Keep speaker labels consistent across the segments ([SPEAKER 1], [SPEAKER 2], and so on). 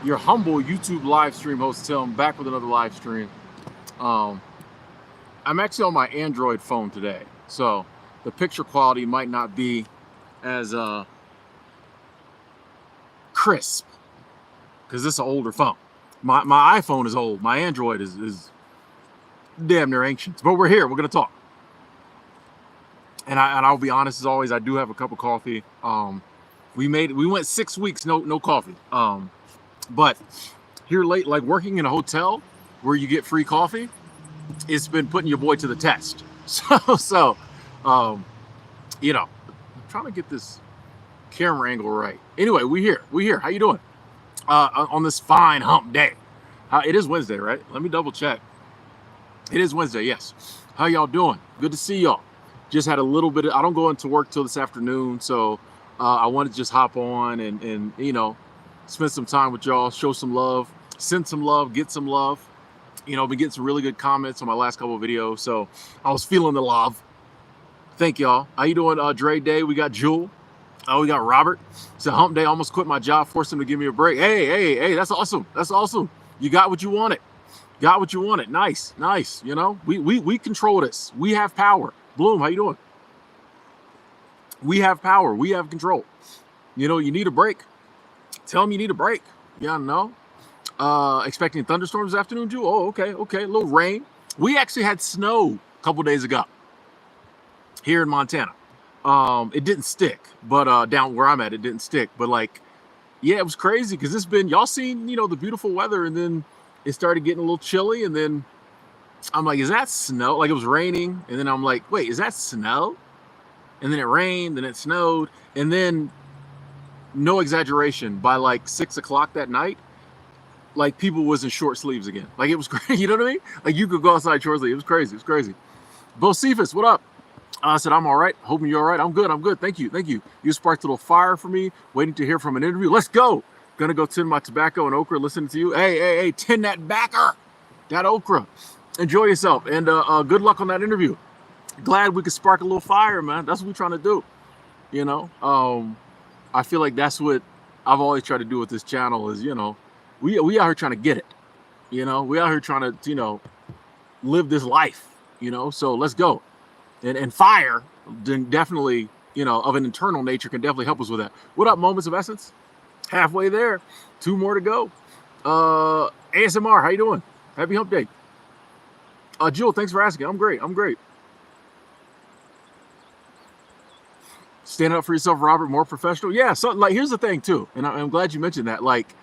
[SPEAKER 1] your humble YouTube live stream host Tim, back with another live stream. I'm actually on my Android phone today, so the picture quality might not be as crisp because this is an older phone. My iPhone is old. My Android is damn near ancient. But we're here. We're gonna talk. And I'll be honest as always. I do have a cup of coffee. We went 6 weeks no coffee. But here late, like working in a hotel where you get free coffee, it's been putting your boy to the test. So you know, I'm trying to get this camera angle right. Anyway, we here. How you doing? On this fine hump day. It is Wednesday, right? Let me double check. It is Wednesday, yes. How y'all doing? Good to see y'all. Just had a little bit I don't go into work till this afternoon, so I wanted to just hop on and you know, spend some time with y'all, show some love, send some love, get some love. You know, been getting some really good comments on my last couple of videos, so I was feeling the love. Thank y'all. How you doing, Dre Day? We got Jewel. We got Robert. It's a hump day. Almost quit my job, forced him to give me a break. Hey, that's awesome. That's awesome. You got what you wanted. Got what you wanted. Nice. You know, we control this. We have power. Bloom, how you doing? We have power. We have control. You know, you need a break. Tell them you need a break. Yeah, no. Expecting thunderstorms this afternoon, Jewel? Oh, okay. A little rain. We actually had snow a couple days ago here in Montana. It didn't stick, but down where I'm at, it didn't stick. But like, yeah, it was crazy because it's been, y'all seen, you know, the beautiful weather, and then it started getting a little chilly, and then I'm like, is that snow? Like, it was raining, and then I'm like, wait, is that snow? And then it rained, and it snowed, and then, no exaggeration, by like 6 o'clock that night, like people was in short sleeves again. Like, it was crazy, you know what I mean? Like, you could go outside short sleeves. It was crazy. It's crazy. Bo Cephas, what up? I said, I'm all right. Hoping you're all right. I'm good. Thank you. You sparked a little fire for me. Waiting to hear from an interview. Let's go. Gonna go tend my tobacco and okra listening to you. Hey, tend that backer. That okra. Enjoy yourself. And good luck on that interview. Glad we could spark a little fire, man. That's what we're trying to do. You know, I feel like that's what I've always tried to do with this channel is, you know, we out here trying to get it. You know, we out here trying to, you know, live this life, you know, so let's go. And fire definitely, you know, of an internal nature can definitely help us with that. What up, Moments of Essence? Halfway there. 2 more to go. ASMR, how you doing? Happy hump day. Jewel, thanks for asking. I'm great. Stand up for yourself, Robert, more professional. Yeah, so like here's the thing too, and I'm glad you mentioned that. Like,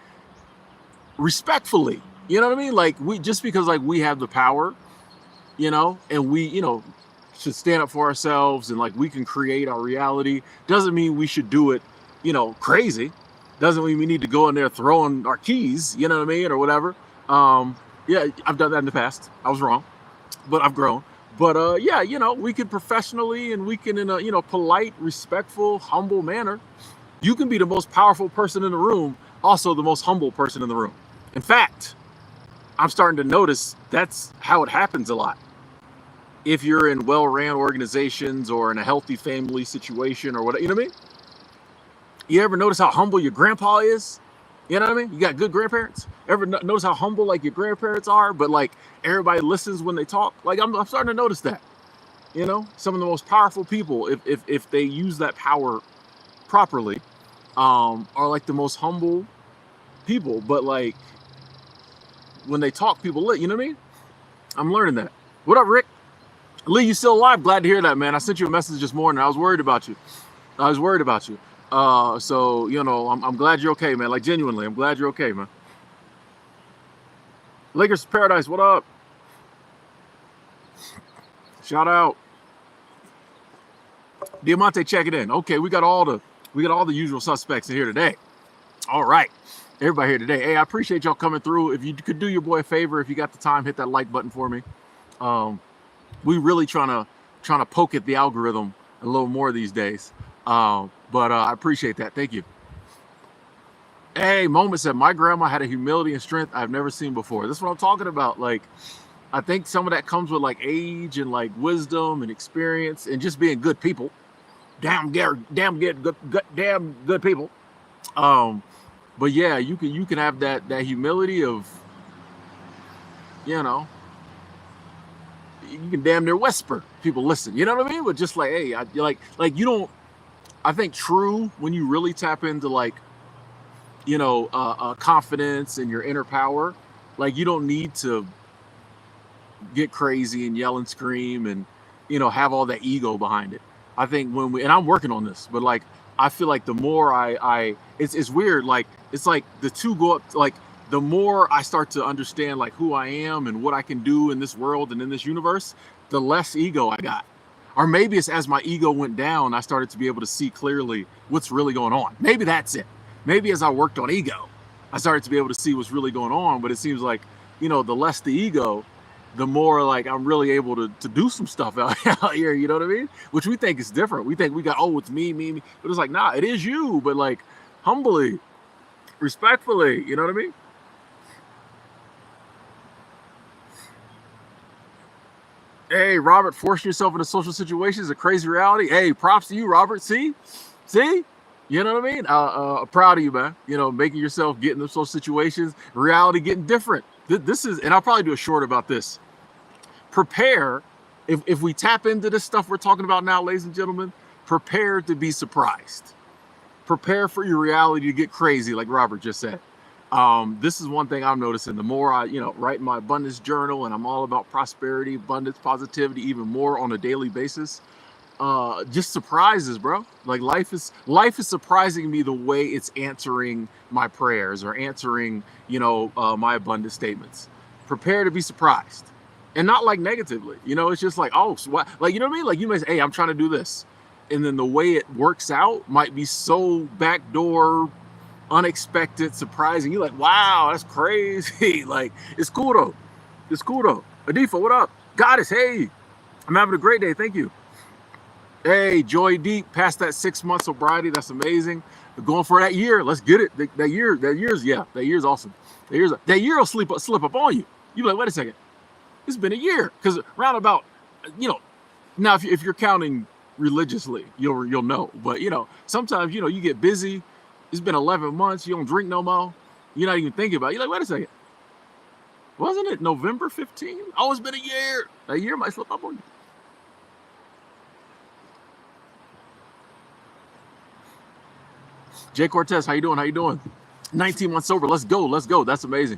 [SPEAKER 1] respectfully, you know what I mean? Like, we just because like we have the power, you know, and we, you know, should stand up for ourselves and like we can create our reality, doesn't mean we should do it, you know, crazy. Doesn't mean we need to go in there throwing our keys, you know what I mean, or whatever. Yeah, I've done that in the past. I was wrong, but I've grown. But yeah, you know, we can professionally and we can in a, you know, polite, respectful, humble manner. You can be the most powerful person in the room, also the most humble person in the room. In fact, I'm starting to notice that's how it happens a lot. If you're in well-ran organizations or in a healthy family situation or whatever, you know what I mean? You ever notice how humble your grandpa is? You know what I mean? You got good grandparents? Ever notice how humble like your grandparents are, but like everybody listens when they talk? Like I'm starting to notice that. You know, some of the most powerful people, if they use that power properly, are like the most humble people. But like when they talk, people you know what I mean? I'm learning that. What up, Rick? Lee, you still alive? Glad to hear that, man. I sent you a message this morning. I was worried about you. So, you know, I'm glad you're okay, man. Like, genuinely, I'm glad you're okay, man. Lakers Paradise, what up? Shout out. Diamante, check it in. Okay, we got all the usual suspects in here today. All right. Everybody here today. Hey, I appreciate y'all coming through. If you could do your boy a favor, if you got the time, hit that like button for me. We really trying to poke at the algorithm a little more these days. But I appreciate that. Thank you. Hey, Moment said, my grandma had a humility and strength I've never seen before. That's what I'm talking about. Like, I think some of that comes with like age and like wisdom and experience and just being good people. Damn good people. But yeah, you can have that humility of, you know, you can damn near whisper. People listen. You know what I mean? But just like, hey, like you don't. I think true when you really tap into like, confidence and your inner power. Like you don't need to get crazy and yell and scream and have all that ego behind it. I think when we, and I'm working on this, but like I feel like the more I it's weird, like it's like the two go up, like the more I start to understand like who I am and what I can do in this world and in this universe, the less ego I got. Or maybe it's as my ego went down, I started to be able to see clearly what's really going on. Maybe that's it. Maybe as I worked on ego, I started to be able to see what's really going on. But it seems like, the less the ego, the more like I'm really able to do some stuff out here, you know what I mean? Which we think is different. We think we got, oh, it's me. But it's like, nah, it is you, but like humbly, respectfully, you know what I mean? Hey, Robert, forcing yourself into social situations is a crazy reality. Hey, props to you, Robert. See, you know what I mean? Proud of you, man. Making yourself get in those social situations, reality getting different. This is, and I'll probably do a short about this. Prepare, if we tap into this stuff we're talking about now, ladies and gentlemen, prepare to be surprised. Prepare for your reality to get crazy, like Robert just said. This is one thing I'm noticing. The more I, write my abundance journal, and I'm all about prosperity, abundance, positivity, even more on a daily basis. Just surprises, bro. Like life is surprising me the way it's answering my prayers or answering, my abundant statements. Prepare to be surprised, and not like negatively. It's just like, oh, so what? Like, you know what I mean? Like you may say, hey, I'm trying to do this, and then the way it works out might be so backdoor, unexpected, surprising. You're like, wow, that's crazy. Like, it's cool though. It's cool though. Adifa, what up? Goddess, hey, I'm having a great day. Thank you. Hey, Joy Deep, past that 6 months sobriety. That's amazing. We're going for that year. Let's get it. That year's awesome. That year will slip up on you. You be like, wait a second. It's been a year. Because roundabout, now if you're counting religiously, you'll know. But sometimes you get busy. It's been 11 months. You don't drink no more. You're not even thinking about it. You're like, wait a second. Wasn't it November 15th? Oh, it's been a year. A year might slip up on you. Jay Cortez, how you doing? 19 months sober. Let's go. That's amazing.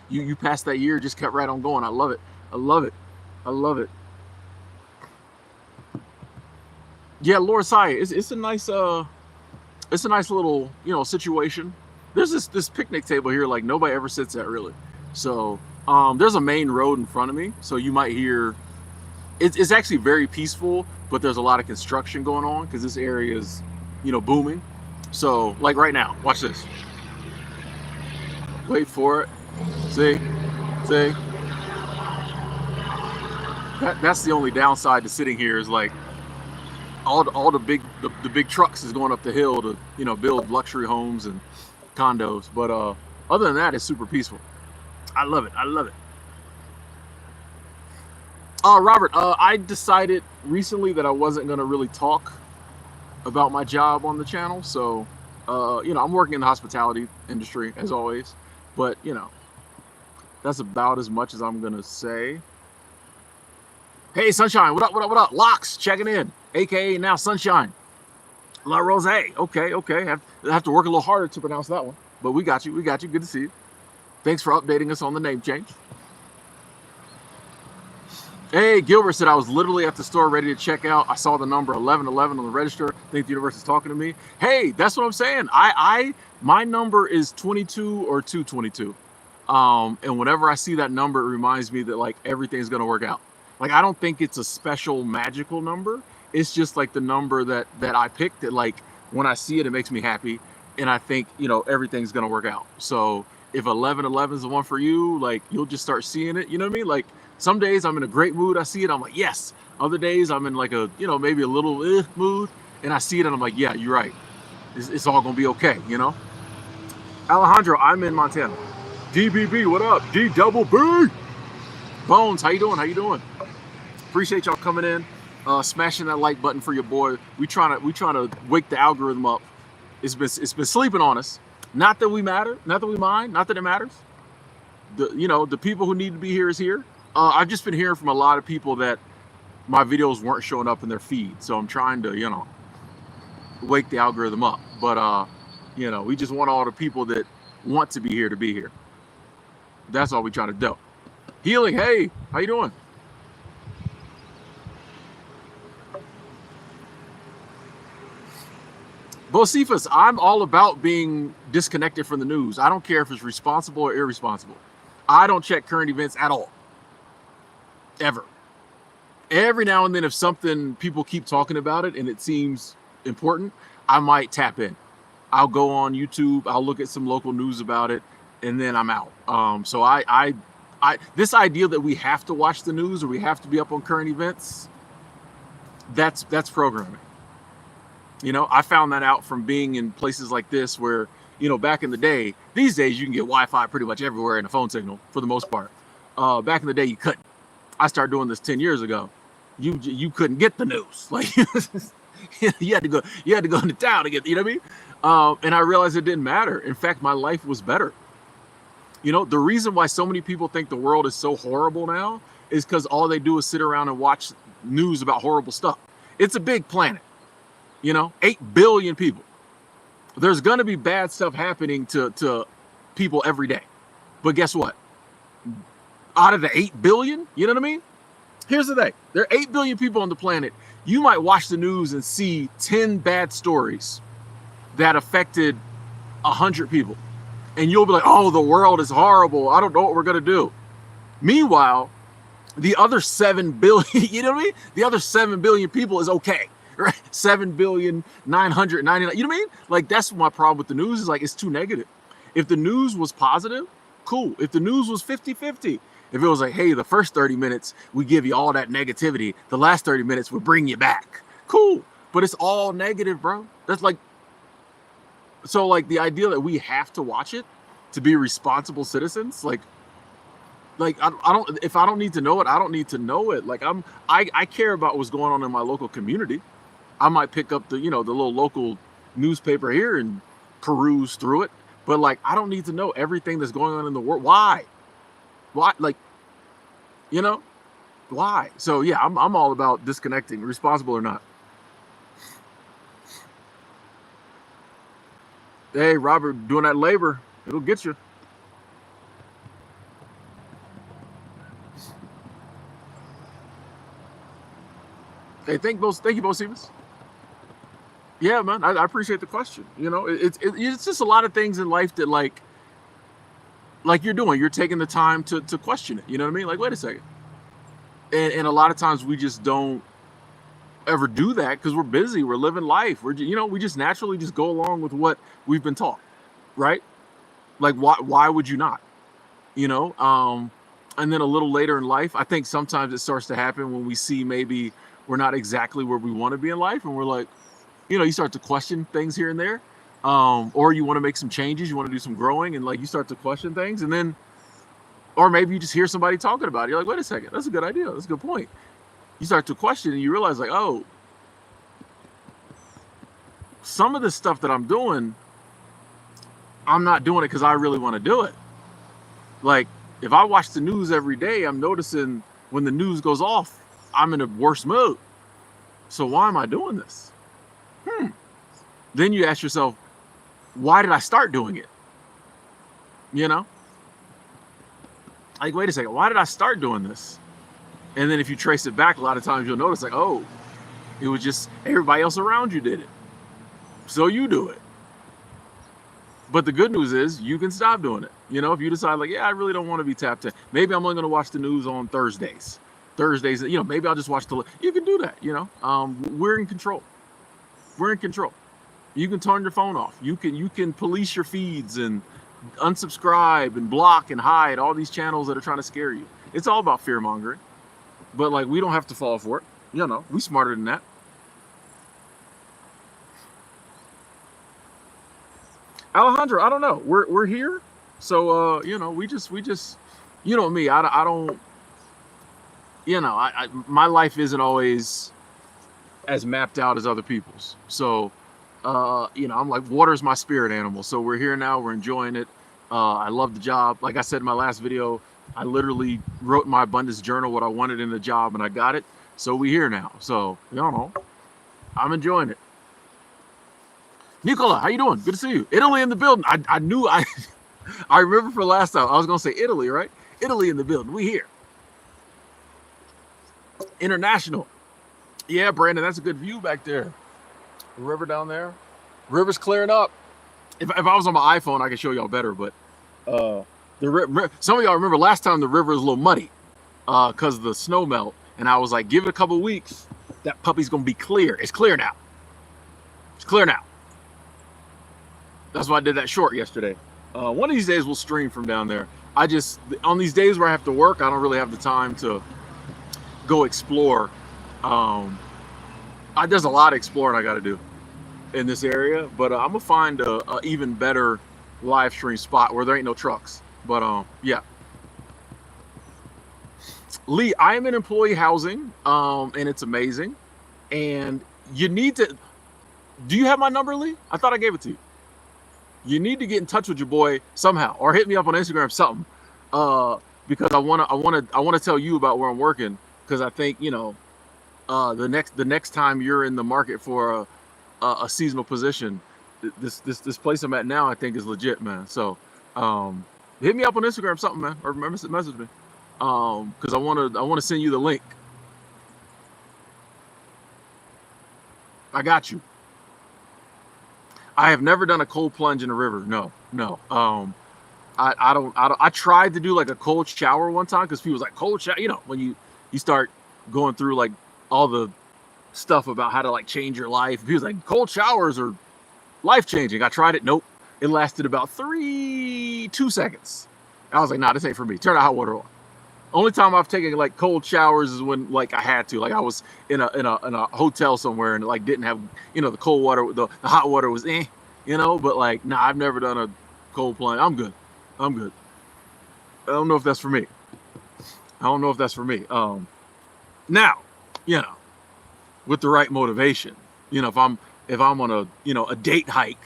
[SPEAKER 1] You passed that year, just kept right on going. I love it. Yeah, Lord Saya, it's a nice little situation. There's this picnic table here, like nobody ever sits at really. So there's a main road in front of me, so you might hear. It's actually very peaceful, but there's a lot of construction going on because this area is booming. So like right now, watch this. Wait for it. See. That's the only downside to sitting here is like all the big trucks is going up the hill to build luxury homes and condos. But other than that, it's super peaceful. I love it. Robert, I decided recently that I wasn't gonna really talk about my job on the channel. So I'm working in the hospitality industry as always, but that's about as much as I'm gonna say. Hey, Sunshine, what up? Locks checking in, aka now Sunshine. La Rose, okay. Have to work a little harder to pronounce that one, but we got you. Good to see you. Thanks for updating us on the name change. Hey, Gilbert said I was literally at the store ready to check out. I saw the number 1111 on the register. I think the universe is talking to me. Hey, that's what I'm saying. My number is 22 or 222. And whenever I see that number, it reminds me that like everything's gonna work out. Like I don't think it's a special magical number. It's just like the number that I picked. That like when I see it, it makes me happy, and I think everything's gonna work out. So if 1111 is the one for you, like you'll just start seeing it. You know what I mean? Like some days I'm in a great mood. I see it. I'm like, yes. Other days I'm in like a maybe a little mood, and I see it and I'm like, yeah, you're right. It's all gonna be okay. Alejandro, I'm in Montana. DBB, what up? D double B. Bones, how you doing? Appreciate y'all coming in, smashing that like button for your boy. We trying to wake the algorithm up. It's been sleeping on us, Not that we matter, not that we mind, not that it matters. The people who need to be here is here. I've just been hearing from a lot of people that my videos weren't showing up in their feed, so I'm trying to wake the algorithm up. But we just want all the people that want to be here to be here. That's all we try to do. Healing, hey, how you doing? Bocephus, I'm all about being disconnected from the news. I don't care if it's responsible or irresponsible. I don't check current events at all. Ever. Every now and then, if something, people keep talking about it and it seems important, I might tap in. I'll go on YouTube, I'll look at some local news about it, and then I'm out. So this idea that we have to watch the news or we have to be up on current events, that's programming. I found that out from being in places like this where, back in the day, these days you can get Wi-Fi pretty much everywhere and a phone signal for the most part. Back in the day you couldn't. I started doing this 10 years ago. You couldn't get the news. Like you had to go into town to get, you know what I mean? And I realized it didn't matter. In fact, my life was better. The reason why so many people think the world is so horrible now is because all they do is sit around and watch news about horrible stuff. It's a big planet, 8 billion people. There's gonna be bad stuff happening to people every day. But guess what? Out of the 8 billion, you know what I mean? Here's the thing. There are 8 billion people on the planet. You might watch the news and see 10 bad stories that affected 100 people. And you'll be like, oh, the world is horrible. I don't know what we're going to do. Meanwhile, the other 7 billion, you know what I mean? The other 7 billion people is okay, right? 7,999,000, you know what I mean? Like, that's my problem with the news is like, it's too negative. If the news was positive, cool. If the news was 50-50, if it was like, hey, the first 30 minutes, we give you all that negativity. The last 30 minutes, we bring you back. Cool. But it's all negative, bro. That's like, so like the idea that we have to watch it to be responsible citizens, like I don't, if I don't need to know it, I don't need to know it. Like I care about what's going on in my local community. I might pick up the little local newspaper here and peruse through it. But like, I don't need to know everything that's going on in the world. Why? Like, why? So yeah, I'm all about disconnecting, responsible or not. Hey, Robert, doing that labor, it'll get you. Hey, thank you, both Stevens. Yeah, man, I appreciate the question. It's just a lot of things in life that like you're taking the time to question it. You know what I mean? Like, wait a second. And a lot of times we just don't ever do that because we're busy, we're living life, we just naturally just go along with what we've been taught, right? Like, why would you not? And then a little later in life, I think sometimes it starts to happen when we see maybe we're not exactly where we want to be in life, and we're like, you start to question things here and there, or you want to make some changes, you want to do some growing, and like you start to question things, and then, or maybe you just hear somebody talking about it, you're like, wait a second, that's a good idea, that's a good point. You start to question and you realize like, oh, some of the stuff that I'm doing, I'm not doing it because I really want to do it. Like, if I watch the news every day, I'm noticing when the news goes off, I'm in a worse mood. So why am I doing this? Then you ask yourself, why did I start doing it? Like, wait a second, why did I start doing this? And then if you trace it back, a lot of times you'll notice like, oh, it was just everybody else around you did it, so you do it. But the good news is you can stop doing it. If you decide like, yeah, I really don't want to be tapped in. Maybe I'm only going to watch the news on Thursdays. Maybe I'll just watch you can do that. We're in control. We're in control. You can turn your phone off. You can police your feeds and unsubscribe and block and hide all these channels that are trying to scare you. It's all about fear mongering. But like, we don't have to fall for it. We smarter than that. Alejandro, I don't know. We're here, so we just me. I don't. My life isn't always as mapped out as other people's. So I'm like, water's my spirit animal. So we're here now. We're enjoying it. I love the job. Like I said in my last video, I literally wrote in my abundance journal what I wanted in the job, and I got it. So we here now. So I'm enjoying it. Nicola, how you doing? Good to see you. Italy in the building. I knew I remember for last time I was gonna say Italy, right? Italy in the building. We here. International. Yeah, Brandon, that's a good view back there. The river down there. River's clearing up. If I was on my iPhone, I could show y'all better, but some of y'all remember last time the river was a little muddy because of the snow melt, and I was like, give it a couple of weeks, that puppy's gonna be clear. It's clear now. It's clear now. That's why I did that short yesterday. One of these days we'll stream from down there. On these days where I have to work, I don't really have the time to go explore. There's a lot of exploring I got to do in this area, but I'm gonna find a even better live stream spot where there ain't no trucks. But yeah, Lee, I am in employee housing, and it's amazing. And you need to. Do you have my number, Lee? I thought I gave it to you. You need to get in touch with your boy somehow, or hit me up on Instagram, something. Because I wanna tell you about where I'm working, because I think the next time you're in the market for a seasonal position, this place I'm at now, I think is legit, man. So hit me up on Instagram, something, man, or message me, because I want to send you the link. I got you. I have never done a cold plunge in a river. No. I tried to do like a cold shower one time, because people was like, cold shower, when you start going through like all the stuff about how to like change your life. He was like, cold showers are life changing. I tried it. Nope. It lasted about 2 seconds. I was like, nah, this ain't for me. Turn the hot water on. Only time I've taken like cold showers is when like I had to. Like I was in a hotel somewhere and like didn't have the cold water. The hot water was but like nah, I've never done a cold plunge. I'm good. I don't know if that's for me. Now, with the right motivation, if I'm on a date hike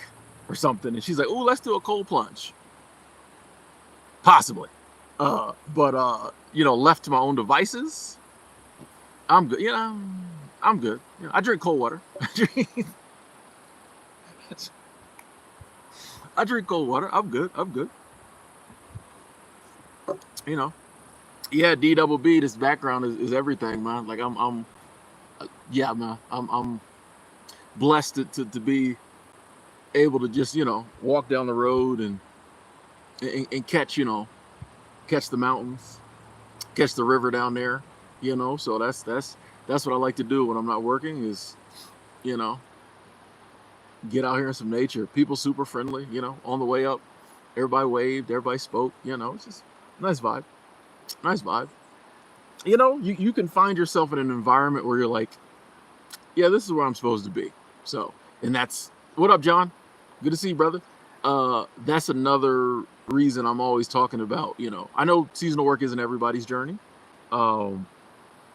[SPEAKER 1] or something, and she's like, "Oh, let's do a cold plunge," possibly. But left to my own devices, I'm good. I'm good. I drink cold water. I drink cold water. I'm good. Yeah, D-double-B. This background is everything, man. Like I'm blessed to be able to just walk down the road and catch the mountains, catch the river down there, so that's what I like to do when I'm not working, is get out here in some nature. People super friendly, on the way up, everybody waved, everybody spoke, it's just nice vibe. You can find yourself in an environment where you're like, yeah, this is where I'm supposed to be. So, and that's, what up, John? Good to see you, brother. That's another reason I'm always talking about, I know seasonal work isn't everybody's journey. But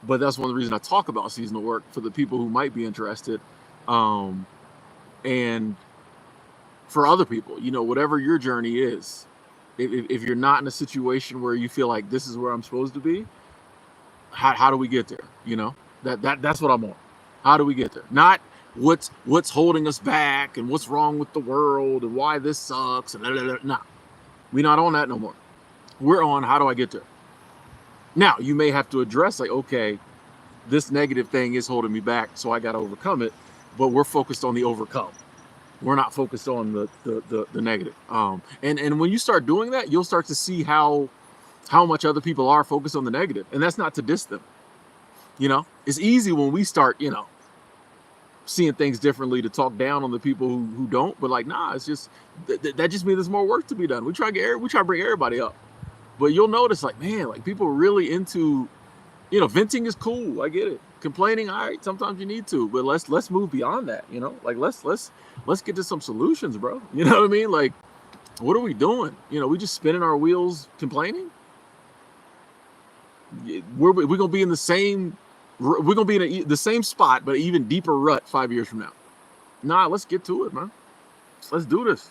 [SPEAKER 1] that's one of the reasons I talk about seasonal work, for the people who might be interested. And for other people, whatever your journey is, if you're not in a situation where you feel like this is where I'm supposed to be, how do we get there? That's what I'm on. How do we get there? Not what's holding us back and what's wrong with the world and why this sucks and nah. We're not on that no more. We're on, how do I get there? Now, you may have to address, like, okay, this negative thing is holding me back, so I got to overcome it. But we're focused on the overcome. We're not focused on the negative. And when you start doing that, you'll start to see how much other people are focused on the negative. And that's not to diss them. It's easy when we start, seeing things differently, to talk down on the people who don't. But like, nah, it's just that just means there's more work to be done. We try to bring everybody up. But you'll notice, like, man, like people are really into, venting is cool. I get it. Complaining, all right, sometimes you need to, but let's move beyond that. Like let's get to some solutions, bro. You know what I mean? Like, what are we doing? We just spinning our wheels complaining. We're gonna be in the same. We're gonna be in the same spot, but even deeper rut 5 years from now. Nah, let's get to it, man. Let's do this.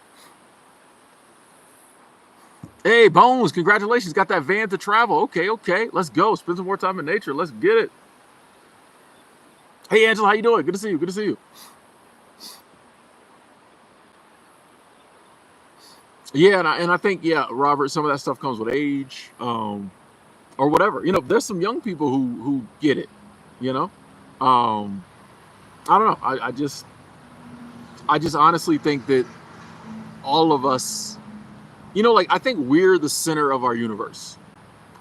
[SPEAKER 1] Hey, Bones, congratulations. Got that van to travel. Okay, okay. Let's go. Spend some more time in nature. Let's get it. Hey, Angela, how you doing? Good to see you. Good to see you. Yeah, and I think, yeah, Robert, some of that stuff comes with age, or whatever. There's some young people who get it, you know. Um, I don't know. I just honestly think that all of us, like I think we're the center of our universe.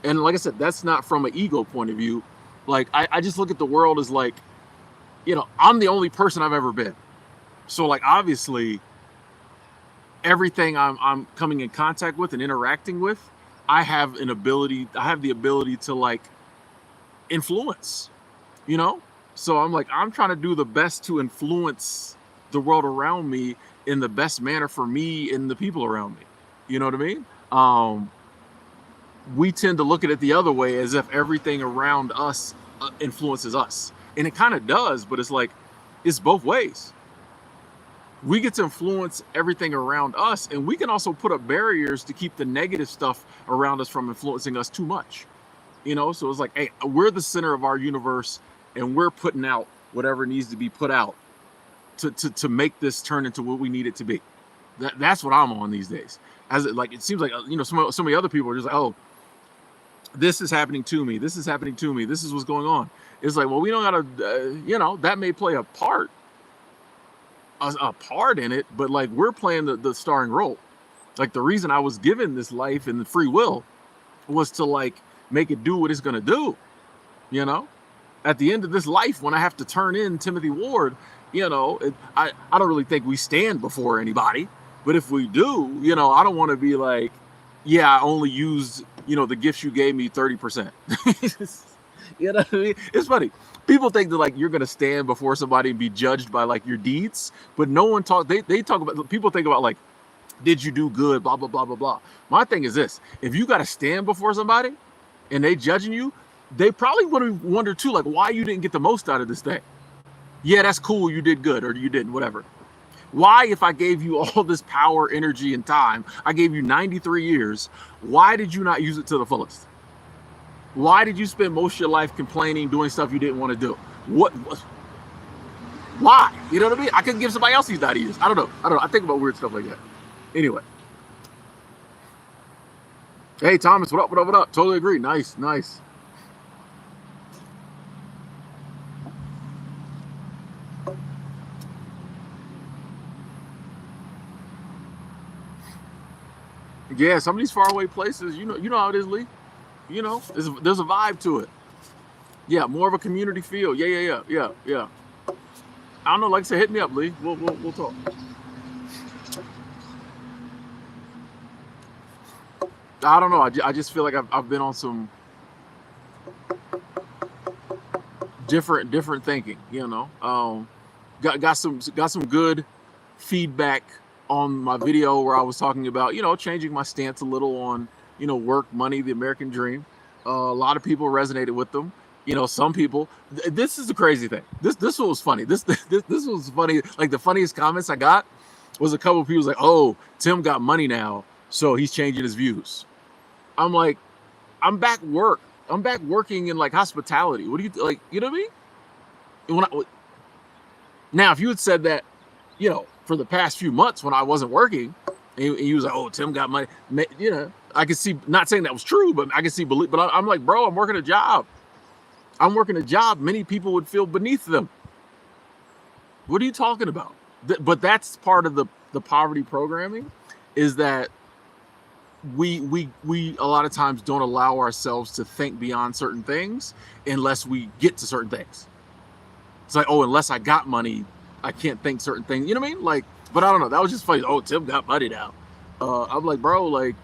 [SPEAKER 1] And like I said, that's not from an ego point of view. Like I just look at the world as like, I'm the only person I've ever been. So like obviously everything I'm coming in contact with and interacting with, I have the ability to like influence, you know? So I'm like, I'm trying to do the best to influence the world around me in the best manner for me and the people around me. You know what I mean? We tend to look at it the other way as if everything around us influences us. And it kind of does, but it's like, it's both ways. We get to influence everything around us, and we can also put up barriers to keep the negative stuff around us from influencing us too much. So it's like, hey, we're the center of our universe, and we're putting out whatever needs to be put out to make this turn into what we need it to be. That's what I'm on these days. It seems like so many other people are just like, oh, this is happening to me. This is happening to me. This is what's going on. It's like, well, we don't gotta, that may play a part in it, but like we're playing the starring role. Like the reason I was given this life and the free will was to like make it do what it's gonna do. At the end of this life, when I have to turn in Timothy Ward, I don't really think we stand before anybody. But if we do, I don't want to be like, yeah, I only used, the gifts you gave me 30%. You know what I mean? It's funny. People think that like you're gonna stand before somebody and be judged by like your deeds, but no one talk. They talk about, people think about like, did you do good? Blah blah blah blah blah. My thing is this: if you got to stand before somebody and they judging you, they probably would have wondered too, like why you didn't get the most out of this thing. Yeah, that's cool. You did good, or you didn't, whatever. Why, if I gave you all this power, energy, and time, I gave you 93 years, why did you not use it to the fullest? Why did you spend most of your life complaining, doing stuff you didn't want to do? Why? You know what I mean? I could give somebody else these 90 years. I don't know. I think about weird stuff like that. Anyway. Hey, Thomas, what up, what up, what up? Totally agree. Nice, nice. Yeah, some of these faraway places, you know how it is, Lee. There's a vibe to it. Yeah, more of a community feel. Yeah. I don't know, like I said, hit me up, Lee. We'll talk. I don't know. I just feel like I've been on some different thinking. Got some good feedback on my video where I was talking about changing my stance a little on work, money, the American dream. A lot of people resonated with them. Some people. This is the crazy thing. This one was funny. This was funny. Like the funniest comments I got was a couple of people like, "Oh, Tim got money now, so he's changing his views." I'm like, I'm back working in like hospitality. What do you like? You know what I mean? Now, if you had said that, for the past few months when I wasn't working, and he was like, "Oh, Tim got money," I could see. Not saying that was true, but I could see believe. But I'm like, bro, I'm working a job. Many people would feel beneath them. What are you talking about? But that's part of the poverty programming, is that we a lot of times don't allow ourselves to think beyond certain things unless we get to certain things. It's like, oh, unless I got money, I can't think certain things. You know what I mean? Like, but I don't know. That was just funny. Oh, Tim got money now. I'm like, bro, like,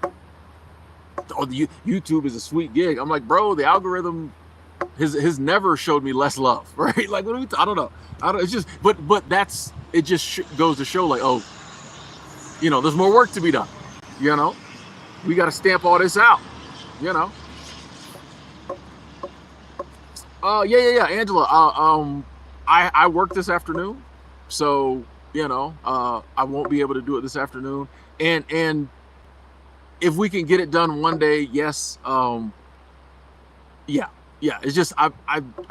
[SPEAKER 1] oh, the YouTube is a sweet gig. I'm like, bro, the algorithm has never showed me less love, right? Like, what do we? I don't know. It's just, but that's it. Just goes to show, like, oh, there's more work to be done. We got to stamp all this out. Yeah, Angela. I worked this afternoon. So, I won't be able to do it this afternoon. And if we can get it done one day, yes. Yeah, yeah. It's just I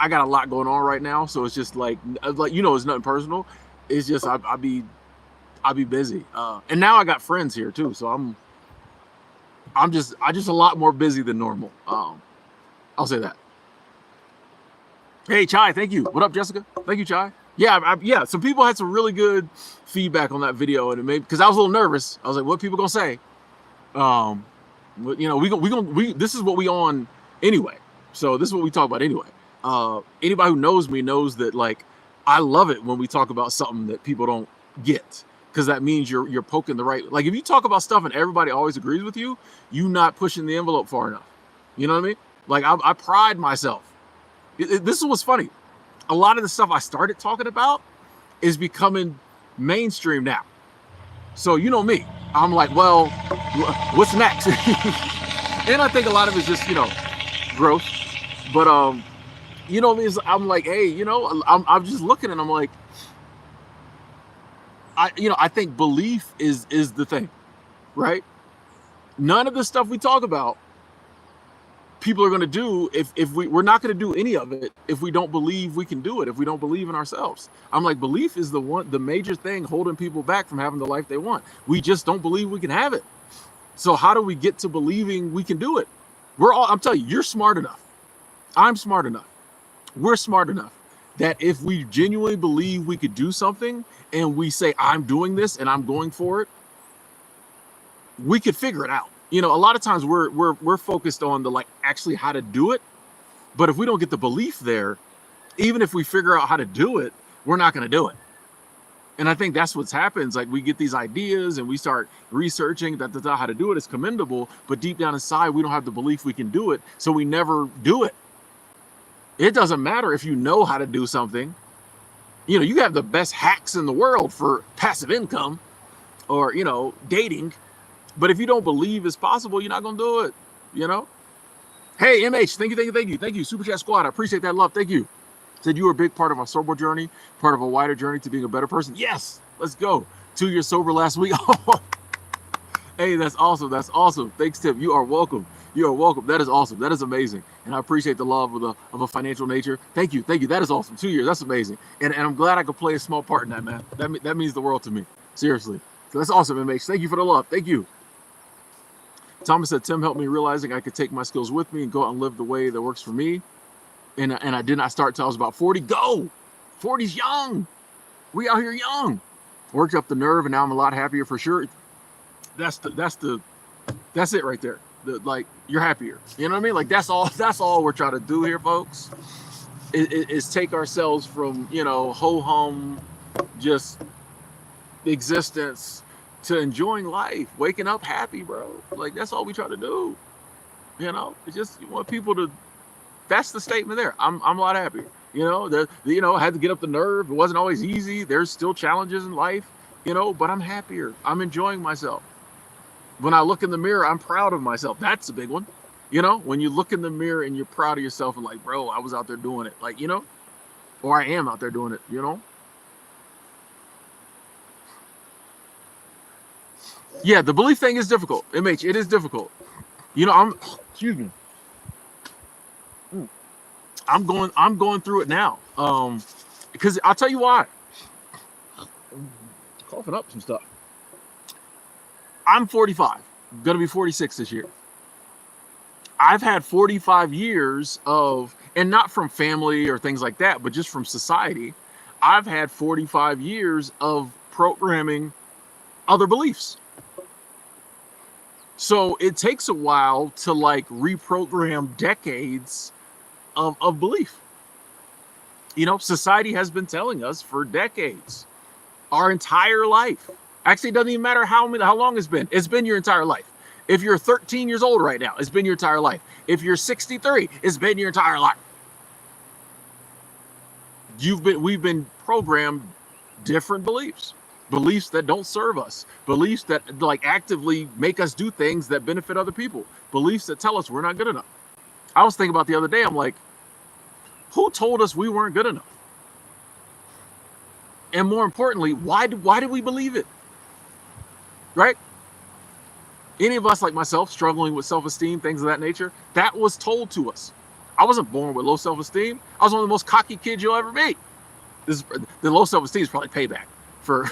[SPEAKER 1] got a lot going on right now, so it's just like it's nothing personal. It's just I'll be busy. And now I got friends here too, so I just a lot more busy than normal. I'll say that. Hey Chai, thank you. What up, Jessica? Thank you, Chai. Yeah, yeah. Some people had some really good feedback on that video, and it made because I was a little nervous. I was like, what people gonna say? We this is what we on anyway. So this is what we talk about anyway. Anybody who knows me knows that like I love it when we talk about something that people don't get, because that means you're poking the right. Like if you talk about stuff and everybody always agrees with you, you not pushing the envelope far enough. You know what I mean? Like I pride myself. This is what's funny. A lot of the stuff I started talking about is becoming mainstream now. So you know me, I'm like, well, what's next? And I think a lot of it's just growth. But I'm like, hey, I'm just looking and I'm like, I think belief is the thing, right? None of the stuff we talk about, people are going to do if we're not going to do any of it if we don't believe we can do it, if we don't believe in ourselves. I'm like, belief is the major thing holding people back from having the life they want. We just don't believe we can have it. So how do we get to believing we can do it? I'm telling you, you're smart enough. I'm smart enough. We're smart enough that if we genuinely believe we could do something and we say, I'm doing this and I'm going for it, we could figure it out. A lot of times we're focused on the actually how to do it. But if we don't get the belief there, even if we figure out how to do it, we're not going to do it. And I think that's what's happens. Like we get these ideas and we start researching how to do it. It's commendable, but deep down inside, we don't have the belief we can do it. So we never do it. It doesn't matter if you know how to do something. You have the best hacks in the world for passive income or, dating. But if you don't believe it's possible, you're not going to do it, Hey, MH, thank you. Super Chat Squad, I appreciate that love. Thank you. Said you were a big part of our sober journey, part of a wider journey to being a better person. Yes, let's go. 2 years sober last week. Hey, that's awesome. That's awesome. Thanks, Tim. You are welcome. You are welcome. That is awesome. That is amazing. And I appreciate the love of a financial nature. Thank you. Thank you. That is awesome. 2 years. That's amazing. And I'm glad I could play a small part in that, man. That means the world to me. Seriously. So that's awesome, MH. Thank you for the love. Thank you. Thomas said, Tim helped me realizing I could take my skills with me and go out and live the way that works for me. And I did not start till I was about 40. Go! 40's young. We out here young. Worked up the nerve and now I'm a lot happier for sure. That's it right there. You're happier. You know what I mean? Like that's all we're trying to do here, folks. Is take ourselves from, ho-hum, just existence to enjoying life, waking up happy, bro. Like that's all we try to do. It's just you want people to. That's the statement there. I'm a lot happier. I had to get up the nerve. It wasn't always easy. There's still challenges in life, but I'm happier. I'm enjoying myself. When I look in the mirror, I'm proud of myself. That's a big one. When you look in the mirror and you're proud of yourself and like, bro, I was out there doing it. Like, or I am out there doing it, Yeah, the belief thing is difficult. MH, it is difficult. Excuse me. I'm going through it now. Because I'll tell you why. Coughing up some stuff. I'm 45. I'm gonna be 46 this year. I've had 45 years of, and not from family or things like that, but just from society. I've had 45 years of programming other beliefs. So it takes a while to reprogram decades of belief. Society has been telling us for decades, our entire life. Actually, it doesn't even matter how long it's been. It's been your entire life. If you're 13 years old right now, it's been your entire life. If you're 63, it's been your entire life. We've been programmed different beliefs that don't serve us, beliefs that actively make us do things that benefit other people, beliefs that tell us we're not good enough. I was thinking about the other day, I'm like, who told us we weren't good enough? And more importantly, why do we believe it? Right? Any of us like myself struggling with self-esteem, things of that nature, that was told to us. I wasn't born with low self-esteem. I was one of the most cocky kids you'll ever meet. The low self-esteem is probably payback for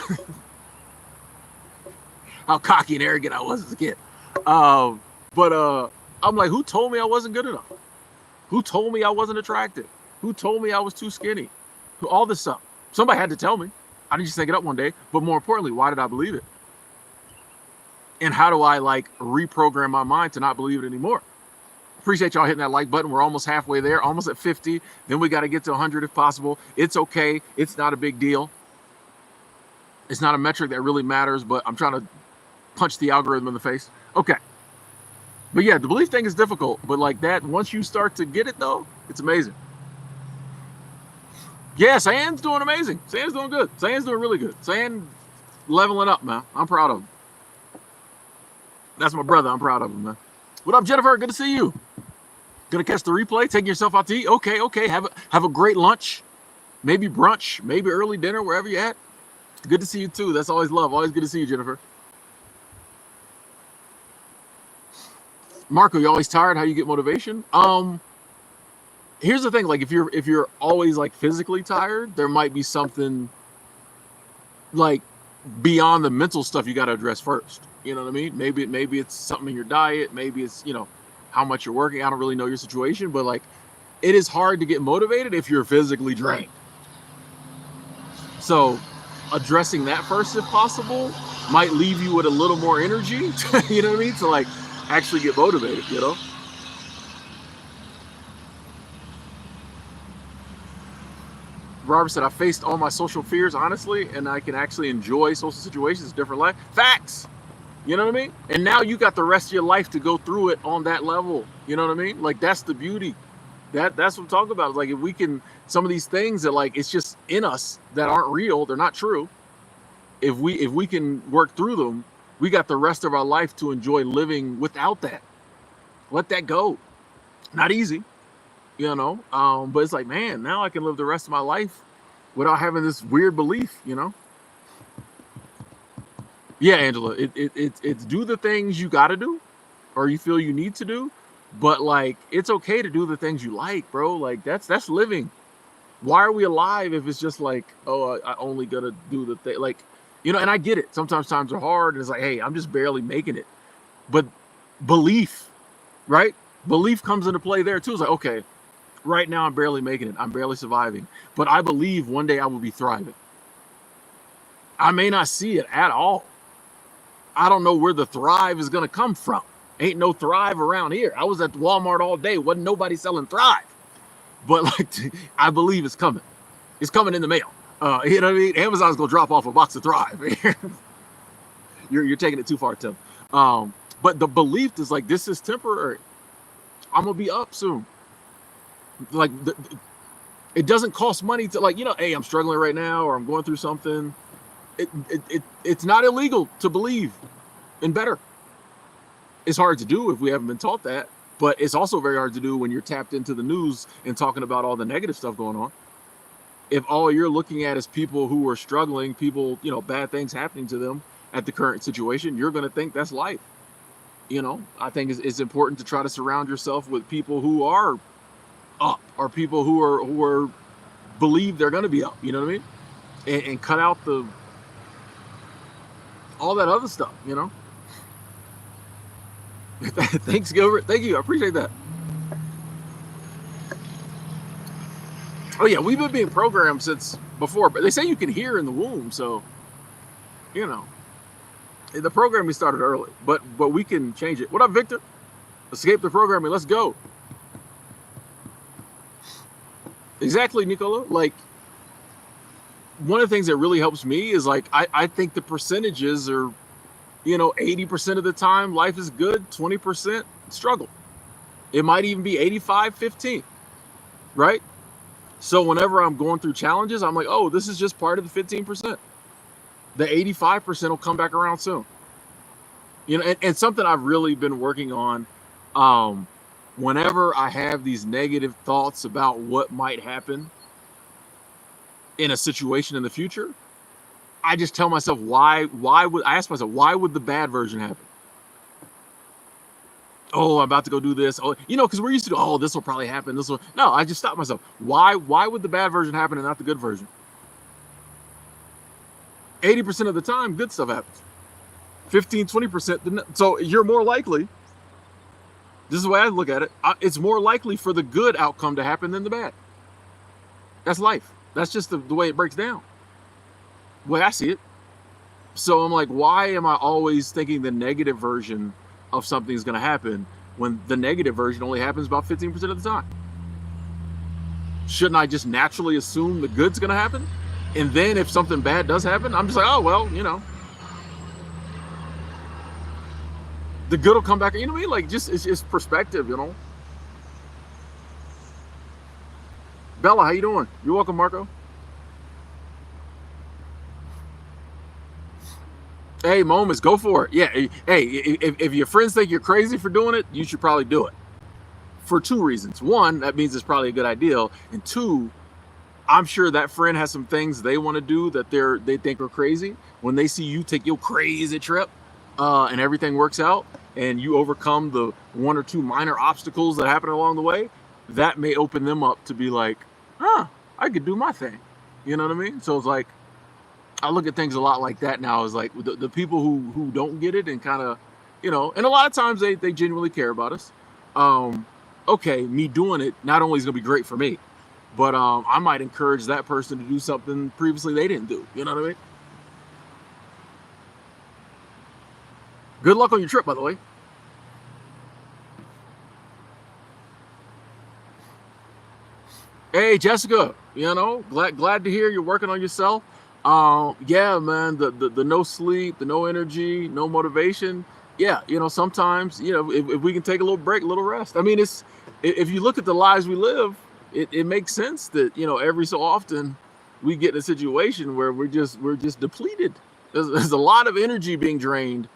[SPEAKER 1] how cocky and arrogant I was as a kid. But I'm like, who told me I wasn't good enough? Who told me I wasn't attractive? Who told me I was too skinny? All this stuff. Somebody had to tell me. I didn't just think it up one day. But more importantly, why did I believe it? And how do I like reprogram my mind to not believe it anymore? Appreciate y'all hitting that like button. We're almost halfway there, almost at 50. Then we got to get to 100 if possible. It's okay. It's not a big deal. It's not a metric that really matters, but I'm trying to punch the algorithm in the face. Okay. But yeah, the belief thing is difficult. But like that, once you start to get it though, it's amazing. Yeah, San's doing amazing. San's doing good. San's doing really good. San leveling up, man. I'm proud of him. That's my brother. I'm proud of him, man. What up, Jennifer? Good to see you. Gonna catch the replay, taking yourself out to eat. Okay. Have a great lunch. Maybe brunch, maybe early dinner, wherever you're at. Good to see you too. That's always love. Always good to see you, Jennifer. Marco, you always tired? How you get motivation? Here's the thing, like if you're always like physically tired, there might be something like beyond the mental stuff you got to address first. You know what I mean? Maybe it's something in your diet, maybe it's, how much you're working. I don't really know your situation, but like it is hard to get motivated if you're physically drained. So addressing that first if possible might leave you with a little more energy, you know what I mean? To like actually get motivated, Robert said, I faced all my social fears, honestly, and I can actually enjoy social situations, different life. Facts. You know what I mean? And now you got the rest of your life to go through it on that level. You know what I mean? Like, that's the beauty. That's what I'm talking about. Like, if we can, some of these things that, like, it's just in us that aren't real, they're not true. If we can work through them, we got the rest of our life to enjoy living without that. Let that go. Not easy. But it's like, man, now I can live the rest of my life without having this weird belief, Yeah, Angela, it's do the things you got to do or you feel you need to do, but like, it's okay to do the things you like, bro. Like that's living. Why are we alive if it's just like, oh, I only gotta do the thing, like, and I get it. Sometimes times are hard and it's like, hey, I'm just barely making it. But belief, right? Belief comes into play there too. It's like, okay, right now I'm barely making it. I'm barely surviving. But I believe one day I will be thriving. I may not see it at all. I don't know where the thrive is going to come from. Ain't no thrive around here. I was at Walmart all day. Wasn't nobody selling thrive. But like, I believe it's coming. It's coming in the mail. You know what I mean? Amazon's going to drop off a box of thrive. You're taking it too far, Tim. But the belief is like, this is temporary. I'm going to be up soon. Like, it doesn't cost money to, like, hey, I'm struggling right now or I'm going through something. It's not illegal to believe in better. It's hard to do if we haven't been taught that, but it's also very hard to do when you're tapped into the news and talking about all the negative stuff going on. If all you're looking at is people who are struggling, people, bad things happening to them at the current situation, you're going to think that's life. I think it's important to try to surround yourself with people who are up or people who are believe they're going to be up, you know what I mean? And cut out all that other stuff, Thanks, Gilbert. Thank you. I appreciate that. Oh yeah, we've been being programmed since before, but they say you can hear in the womb, so the programming started early, but we can change it. What up, Victor? Escape the programming. Let's go. Exactly, Nicola. Like, one of the things that really helps me is like, I think the percentages are, 80% of the time life is good, 20% struggle. It might even be 85-15, right? So whenever I'm going through challenges, I'm like, oh, this is just part of the 15%. The 85% will come back around soon. And something I've really been working on, whenever I have these negative thoughts about what might happen in a situation in the future, I just tell myself, why would I ask myself, why would the bad version happen? Oh, I'm about to go do this. Oh, because we're used to, oh, this will probably happen. This will. No, I just stop myself. Why would the bad version happen and not the good version? 80% of the time, good stuff happens. 15, 20%. So you're more likely. This is the way I look at it. It's more likely for the good outcome to happen than the bad. That's life. That's just the way it breaks down. The way I see it. So I'm like, why am I always thinking the negative version of something is going to happen when the negative version only happens about 15% of the time? Shouldn't I just naturally assume the good's going to happen? And then if something bad does happen, I'm just like, oh, well, the good will come back. You know what I mean? Like, just it's perspective, Bella, how you doing? You're welcome, Marco. Hey, moments, go for it. Yeah. Hey, if your friends think you're crazy for doing it, you should probably do it. For two reasons. One, that means it's probably a good idea. And two, I'm sure that friend has some things they want to do that they think are crazy. When they see you take your crazy trip, and everything works out, and you overcome the one or two minor obstacles that happen along the way, that may open them up to be like, I could do my thing. You know what I mean? So it's like, I look at things a lot like that now. Is like the people who don't get it and kind of, and a lot of times they genuinely care about us. Okay, me doing it not only is gonna be great for me, but I might encourage that person to do something previously they didn't do. You know what I mean? Good luck on your trip, by the way. Hey, Jessica, glad to hear you're working on yourself. Yeah, man, the no sleep, the no energy, no motivation. Yeah, sometimes, if we can take a little break, a little rest. I mean, if you look at the lives we live, it makes sense that, every so often we get in a situation where we're just depleted. There's a lot of energy being drained,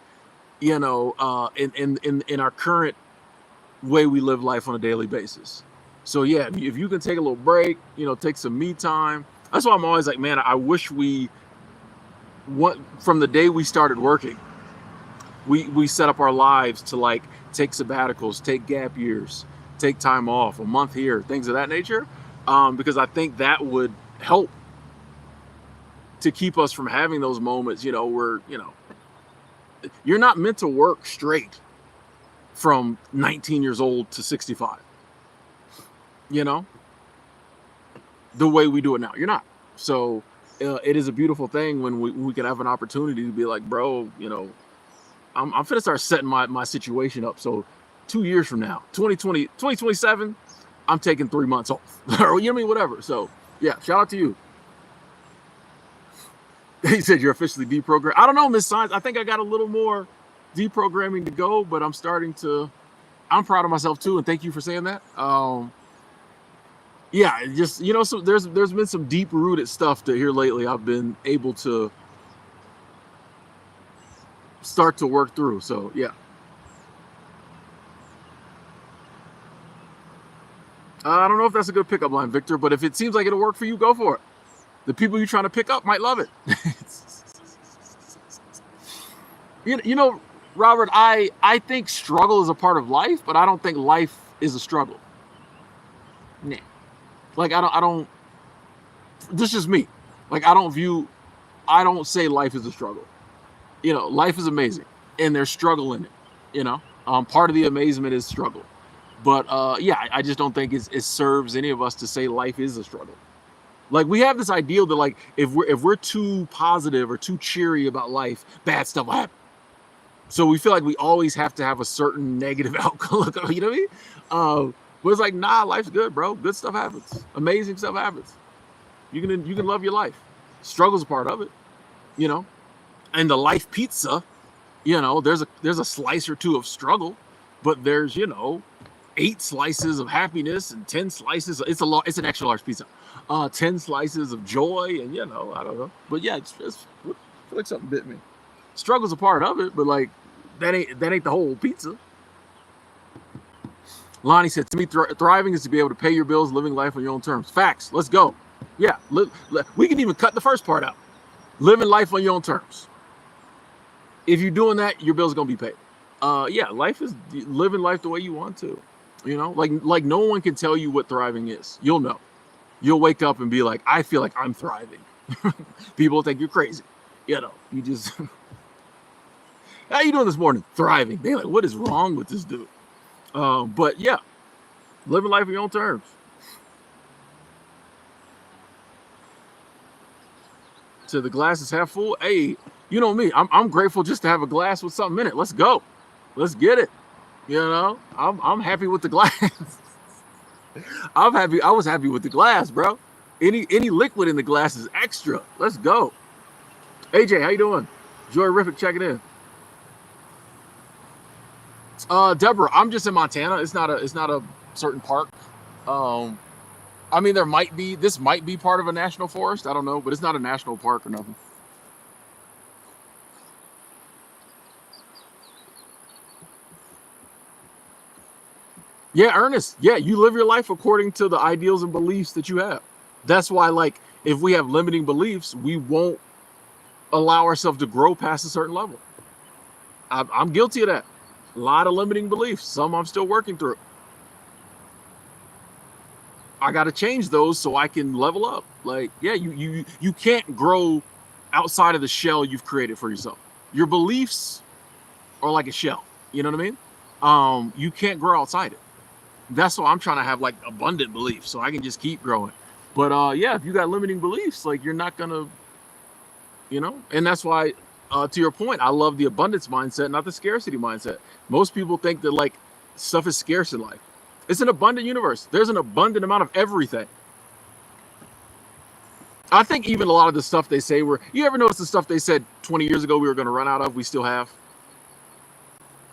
[SPEAKER 1] in our current way we live life on a daily basis. So yeah, if you can take a little break, take some me time. That's why I'm always like, man, I wish from the day we started working, we set up our lives to like take sabbaticals, take gap years, take time off, a month here, things of that nature, because I think that would help to keep us from having those moments, where you're not meant to work straight from 19 years old to 65. The way we do it now, you're not. So it is a beautiful thing when we can have an opportunity to be like, bro, I'm finna start setting my situation up. So 2 years from now, 2027, I'm taking 3 months off. Or whatever. So yeah, shout out to you. He said you're officially deprogrammed. I don't know, Miss Science. I think I got a little more deprogramming to go, but I'm proud of myself too, and thank you for saying that. Yeah, just so there's been some deep rooted stuff that here lately I've been able to start to work through. So yeah. I don't know if that's a good pickup line, Victor, but if it seems like it'll work for you, go for it. The people you're trying to pick up might love it. Robert, I think struggle is a part of life, but I don't think life is a struggle. Nah. Like, I don't, this is me. Like, I don't say life is a struggle. Life is amazing and there's struggle in it, part of the amazement is struggle. But yeah, I just don't think it serves any of us to say life is a struggle. Like, we have this ideal that like, if we're too positive or too cheery about life, bad stuff will happen. So we feel like we always have to have a certain negative outcome. You know what I mean? But it's like, nah, life's good, bro. Good stuff happens. Amazing stuff happens. You can love your life. Struggle's a part of it, And the life pizza, there's a slice or two of struggle, but there's 8 slices of happiness and 10 slices. It's an extra large pizza. 10 slices of joy, and I don't know. But yeah, it's I feel like something bit me. Struggle's a part of it, but like that ain't the whole pizza. Lonnie said, to me, thriving is to be able to pay your bills, living life on your own terms. Facts. Let's go. Yeah, we can even cut the first part out. Living life on your own terms. If you're doing that, your bill's gonna be paid. Yeah, life is living life the way you want to. You know, like no one can tell you what thriving is. You'll know. You'll wake up and be like, I feel like I'm thriving. People think you're crazy. You know, you just how you doing this morning? Thriving. They're like, what is wrong with this dude? But yeah, living life on your own terms. So the glass is half full. Hey, you know me. I'm grateful just to have a glass with something in it. Let's go. Let's get it. You know, I'm happy with the glass. I'm happy. I was happy with the glass, bro. Any liquid in the glass is extra. Let's go. AJ, how you doing? Joy-rific checking in. Deborah, I'm just in Montana. It's not a certain park. Um, I mean, this might be part of a national forest. I don't know, but it's not a national park or nothing. Yeah, Ernest. Yeah, you live your life according to the ideals and beliefs that you have. That's why, like, if we have limiting beliefs, we won't allow ourselves to grow past a certain level. I'm guilty of that. A lot of limiting beliefs. Some I'm still working through. I got to change those so I can level up. Like, yeah, you can't grow outside of the shell you've created for yourself. Your beliefs are like a shell. You know what I mean? You can't grow outside it. That's why I'm trying to have like abundant beliefs so I can just keep growing. But yeah, if you got limiting beliefs, like you're not gonna, and that's why, to your point, I love the abundance mindset, not the scarcity mindset. Most people think that like stuff is scarce in life. It's an abundant universe. There's an abundant amount of everything. I think even a lot of the stuff they say you ever notice the stuff they said 20 years ago we were going to run out of, we still have?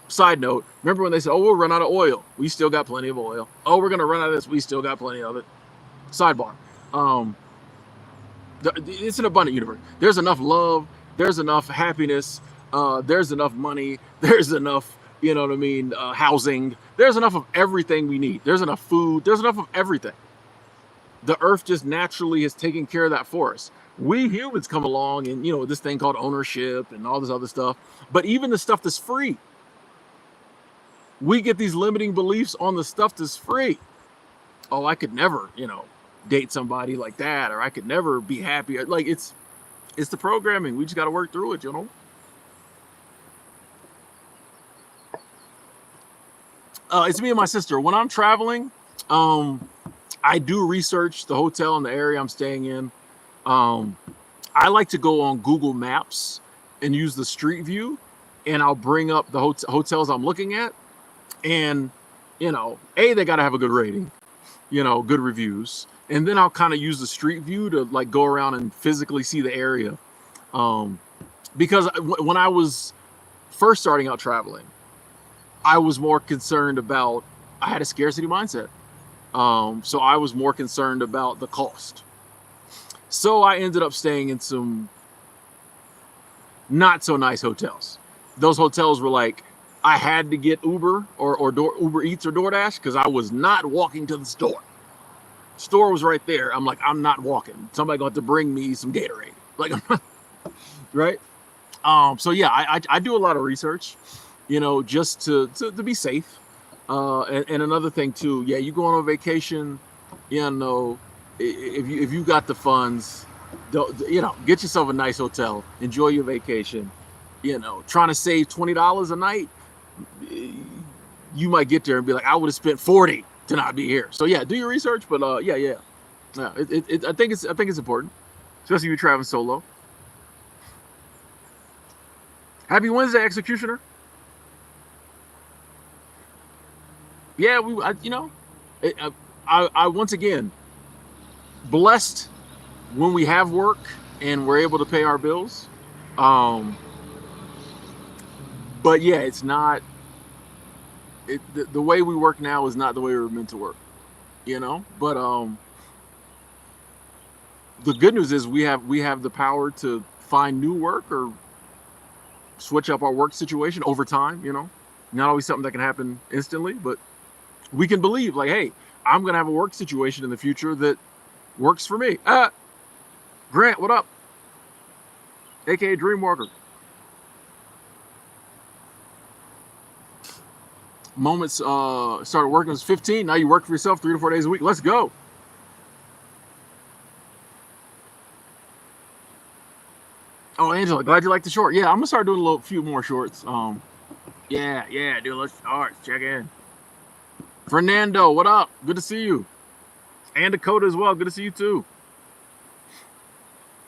[SPEAKER 1] Side note, remember when they said, oh, we'll run out of oil? We still got plenty of oil. Oh, we're going to run out of this. We still got plenty of it. Sidebar. Um, it's an abundant universe. There's enough love. There's enough happiness. There's enough money. There's enough, you know what I mean, housing. There's enough of everything we need. There's enough food. There's enough of everything. The earth just naturally has taken care of that for us. We humans come along and, this thing called ownership and all this other stuff. But even the stuff that's free, we get these limiting beliefs on the stuff that's free. Oh, I could never, date somebody like that, or I could never be happy. Like it's the programming. We just got to work through it, It's me and my sister. When I'm traveling, I do research the hotel and the area I'm staying in. I like to go on Google Maps and use the street view, and I'll bring up the hotels I'm looking at. And, they got to have a good rating, good reviews. And then I'll kind of use the street view to like go around and physically see the area. Because when I was first starting out traveling, I was more concerned about, I had a scarcity mindset. So I was more concerned about the cost. So I ended up staying in some not so nice hotels. Those hotels were like, I had to get Uber or Uber Eats or DoorDash because I was not walking to the store. Store was right there. I'm like, I'm not walking. Somebody got to bring me some Gatorade. Like, right? So yeah, I do a lot of research, just to be safe. And another thing too, yeah, you go on a vacation, if you got the funds, get yourself a nice hotel, enjoy your vacation. Trying to save $20 a night, you might get there and be like, I would have spent 40 to not be here. So yeah, do your research, but yeah. I think it's important, especially if you're traveling solo. Happy Wednesday, Executioner. Yeah, I once again blessed when we have work and we're able to pay our bills. But yeah, it's not. The way we work now is not the way we were meant to work, But the good news is we have the power to find new work or switch up our work situation over time. Not always something that can happen instantly, but we can believe like, hey, I'm gonna have a work situation in the future that works for me. Grant, what up? aka Dream Worker. Moments started working as 15. Now you work for yourself 3 to 4 days a week. Let's go. Oh, Angela, glad you like the short. Yeah, I'm gonna start doing a few more shorts. Yeah, do let's start. Check in. Fernando, what up? Good to see you. And Dakota as well. Good to see you too.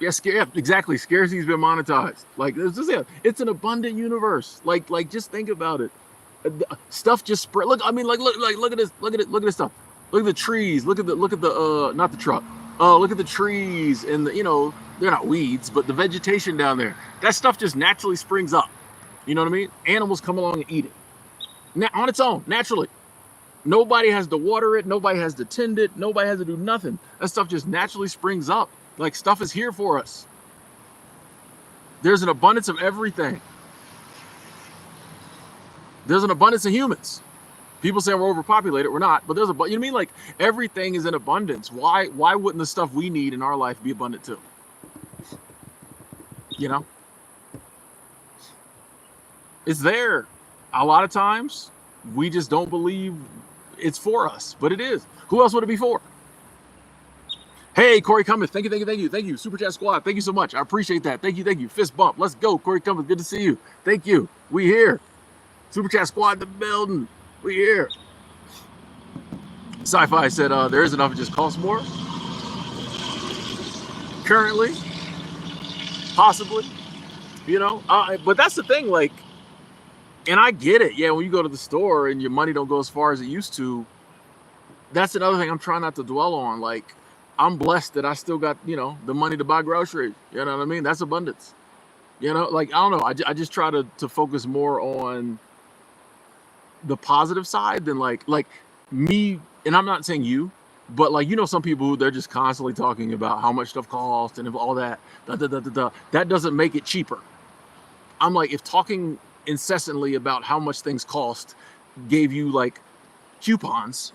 [SPEAKER 1] Yeah, exactly. Scarcity's been monetized. Like it's an abundant universe. Like just think about it. Stuff just spread. Look, I mean, look at this. Look at it. Look at this stuff. Look at the trees. Look at the not the truck. Look at the trees and they're not weeds, but the vegetation down there. That stuff just naturally springs up. You know what I mean? Animals come along and eat it on its own, naturally. Nobody has to water it. Nobody has to tend it. Nobody has to do nothing. That stuff just naturally springs up. Like stuff is here for us. There's an abundance of everything. There's an abundance of humans. People say we're overpopulated. We're not, but there's you know what I mean? Like everything is in abundance. Why wouldn't the stuff we need in our life be abundant too? You know? It's there. A lot of times we just don't believe it's for us, but it is. Who else would it be for? Hey, Corey Cummins, thank you. Super Chat Squad, thank you so much. I appreciate that. Thank you. Fist bump. Let's go, Corey Cummins. Good to see you. Thank you. We here. Super Chat Squad in the building. We here. Sci-Fi said there is enough. It just costs more. Currently, possibly, but that's the thing. Like, and I get it. Yeah, when you go to the store and your money don't go as far as it used to, that's another thing I'm trying not to dwell on. Like, I'm blessed that I still got, the money to buy groceries. You know what I mean? That's abundance. Like, I don't know. I just try to focus more on the positive side than like me. And I'm not saying you, but like, some people who they're just constantly talking about how much stuff costs and all that, that doesn't make it cheaper. I'm like, if talking incessantly about how much things cost gave you like coupons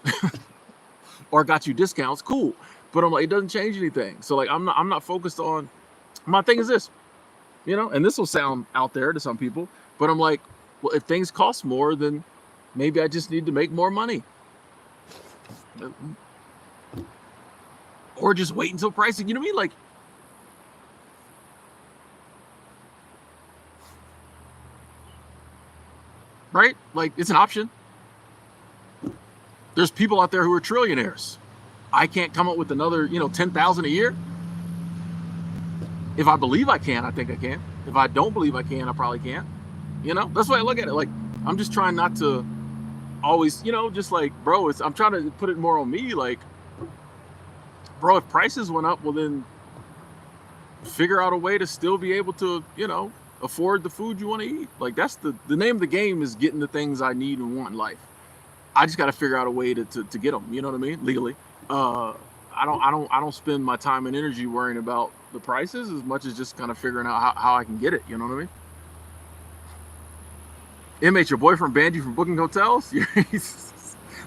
[SPEAKER 1] or got you discounts, cool. But I'm like, it doesn't change anything. So like, I'm not focused on. My thing is this, and this will sound out there to some people, but I'm like, well, if things cost more, then maybe I just need to make more money, or just wait until pricing. You know what I mean? Like, right? Like, it's an option. There's people out there who are trillionaires. I can't come up with another, 10,000 a year. If I believe I can, I think I can. If I don't believe I can, I probably can't. That's why I look at it. Like, I'm just trying not to always, just like, bro, I'm trying to put it more on me. Like, bro, if prices went up, well then figure out a way to still be able to, afford the food you want to eat. Like, that's the name of the game, is getting the things I need and want in life. I just got to figure out a way to get them. You know what I mean? Legally. I don't spend my time and energy worrying about the prices as much as just kind of figuring out how I can get it. You know what I mean? MH, your boyfriend banned you from booking hotels?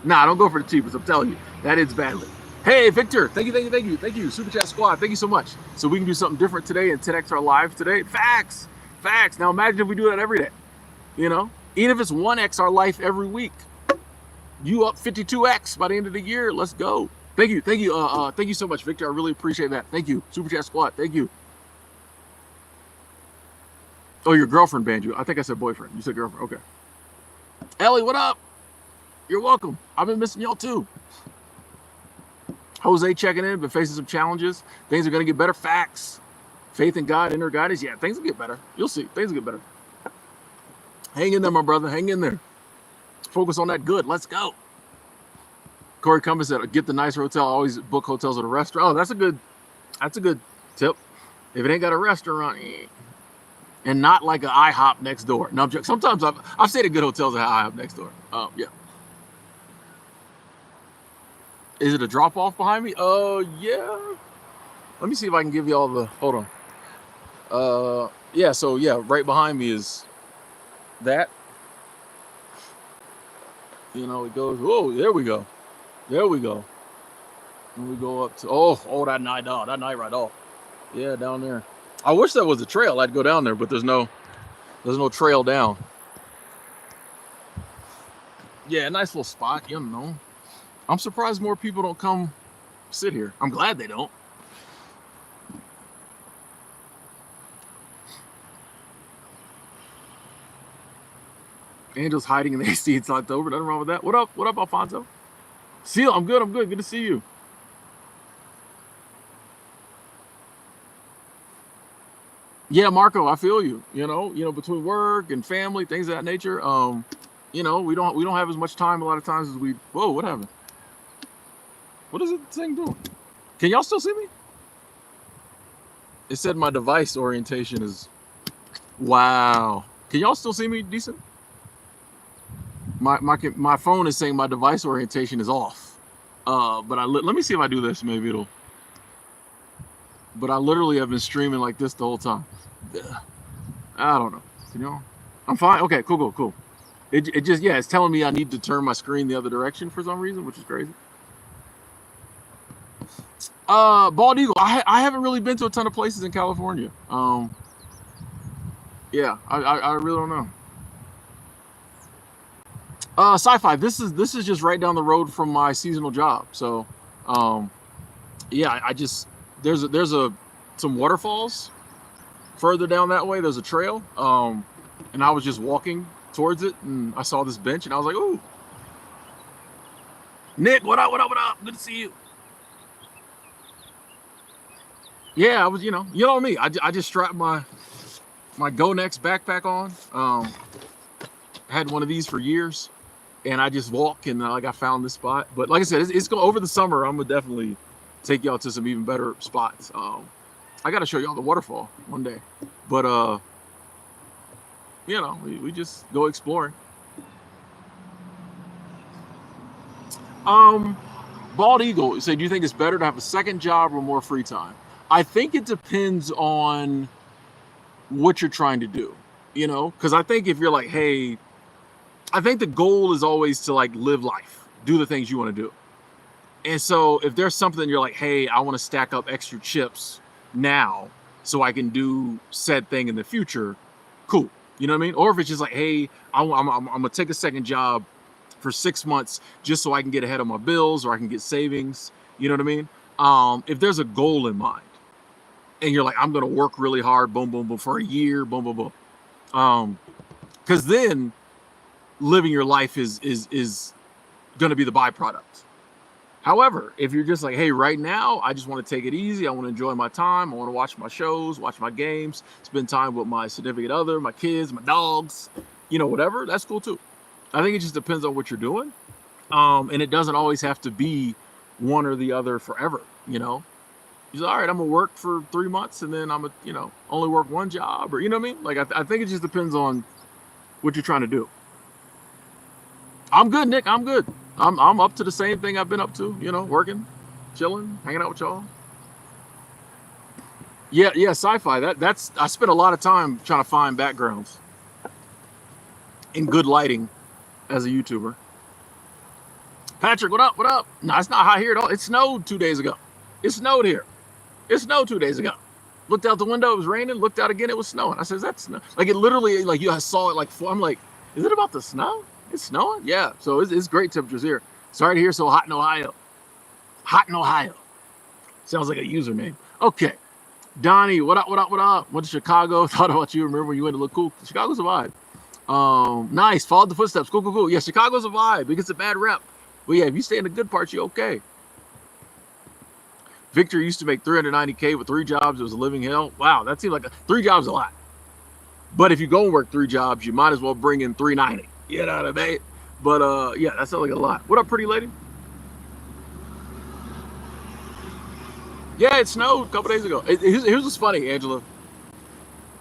[SPEAKER 1] Nah, don't go for the cheapest. I'm telling you, that ends badly. Hey, Victor, thank you. Super Chat Squad, thank you so much. So we can do something different today and 10x our lives today. Facts. Now imagine if we do that every day. Even if it's 1x our life every week. You up 52x by the end of the year. Let's go. Thank you. Thank you so much, Victor. I really appreciate that. Thank you. Super Chat Squad. Thank you. Oh, your girlfriend banned you. I think I said boyfriend. You said girlfriend. Okay. Ellie, what up? You're welcome. I've been missing y'all too. Jose checking in, been facing some challenges. Things are going to get better. Facts. Faith in God, inner guidance. Yeah, things will get better. You'll see. Things will get better. Hang in there, my brother. Hang in there. Focus on that good. Let's go. Corey Cummins said, get the nicer hotel. Always book hotels at a restaurant. Oh, that's a good tip. If it ain't got a restaurant, and not like an IHOP next door. No, I'm joking. Sometimes I've stayed at good hotels that have IHOP next door. Yeah. Is it a drop off behind me? Yeah. Let me see if I can give you all the. Hold on. Yeah. So yeah, right behind me is that. It goes. Oh, there we go. There we go. And we go up to that night right off. Yeah, down there. I wish there was a trail. I'd go down there, but there's no trail down. Yeah, nice little spot, you know. I'm surprised more people don't come sit here. I'm glad they don't. Angel's hiding in the AC. It's October. Nothing wrong with that. What up? What up, Alfonso? Seal, I'm good. I'm good. Good to see you. Yeah, Marco, I feel you. You know, between work and family, things of that nature. You know, we don't have as much time a lot of times as we. Whoa, what happened? What is it thing doing? Can y'all still see me? It said my device orientation is. Wow. Can y'all still see me decent? My phone is saying my device orientation is off. But let me see if I do this. Maybe it'll. But I literally have been streaming like this the whole time. I don't know. You know, I'm fine. Okay, cool. It just, yeah, it's telling me I need to turn my screen the other direction for some reason, which is crazy. Bald Eagle. I haven't really been to a ton of places in California. Yeah, I really don't know. Sci-fi. This is just right down the road from my seasonal job. So, yeah, I just there's some waterfalls further down that way. There's a trail. And I was just walking towards it, and I saw this bench, and I was like, "Ooh, Nick, what up? Good to see you." Yeah, I was, you know me. I just strapped my Go Next backpack on. I had one of these for years, and I just walk, and like I found this spot. But like I said, it's going over the summer. I'm gonna definitely take y'all to some even better spots. I gotta show y'all the waterfall one day, but you know, we just go exploring. Bald Eagle said, "Do you think it's better to have a second job or more free time?" I think it depends on what you're trying to do, you know, because I think if you're like, hey, I think the goal is always to like live life, do the things you want to do. And so if there's something you're like, hey, I want to stack up extra chips now so I can do said thing in the future, cool. You know what I mean? Or if it's just like, hey, I'm gonna take a second job for 6 months just so I can get ahead of my bills or I can get savings. You know what I mean? If there's a goal in mind and you're like, I'm gonna work really hard, boom, boom, boom, for a year, boom, boom, boom. Because then living your life is gonna be the byproduct. However, if you're just like, hey, right now, I just want to take it easy. I want to enjoy my time. I want to watch my shows, watch my games, spend time with my significant other, my kids, my dogs, you know, whatever. That's cool too. I think it just depends on what you're doing. And it doesn't always have to be one or the other forever, you know. He's all right, I'm going to work for 3 months and then I'm going to, you know, only work one job or, you know what I mean? Like, I think it just depends on what you're trying to do. I'm good, Nick. I'm good. I'm up to the same thing I've been up to, you know, working, chilling, hanging out with y'all. Yeah, sci-fi. That's I spent a lot of time trying to find backgrounds in good lighting as a YouTuber. Patrick, what up? What up? No, it's not hot here at all. It snowed 2 days ago. It snowed here. It snowed 2 days ago. Looked out the window, it was raining. Looked out again, it was snowing. I said, "That's snow." Like it literally, like I saw it. Like I'm like, is it about to snow? It's snowing? Yeah. So it's great temperatures here. Sorry to hear so hot in Ohio. Hot in Ohio. Sounds like a username. Okay. Donnie, what up? Went to Chicago. Thought about you. Remember when you went to look cool? Chicago's a vibe. Nice. Followed the footsteps. Cool. Yeah, Chicago's a vibe. It gets a bad rep. But yeah, if you stay in the good parts, you're okay. Victor used to make $390K with 3 jobs. It was a living hell. Wow, that seems like 3 jobs a lot. But if you go and work 3 jobs, you might as well bring in $390. You know what I mean? But yeah, that sounds like a lot. What up, pretty lady? Yeah, it snowed a couple days ago. Here's what's funny, Angela.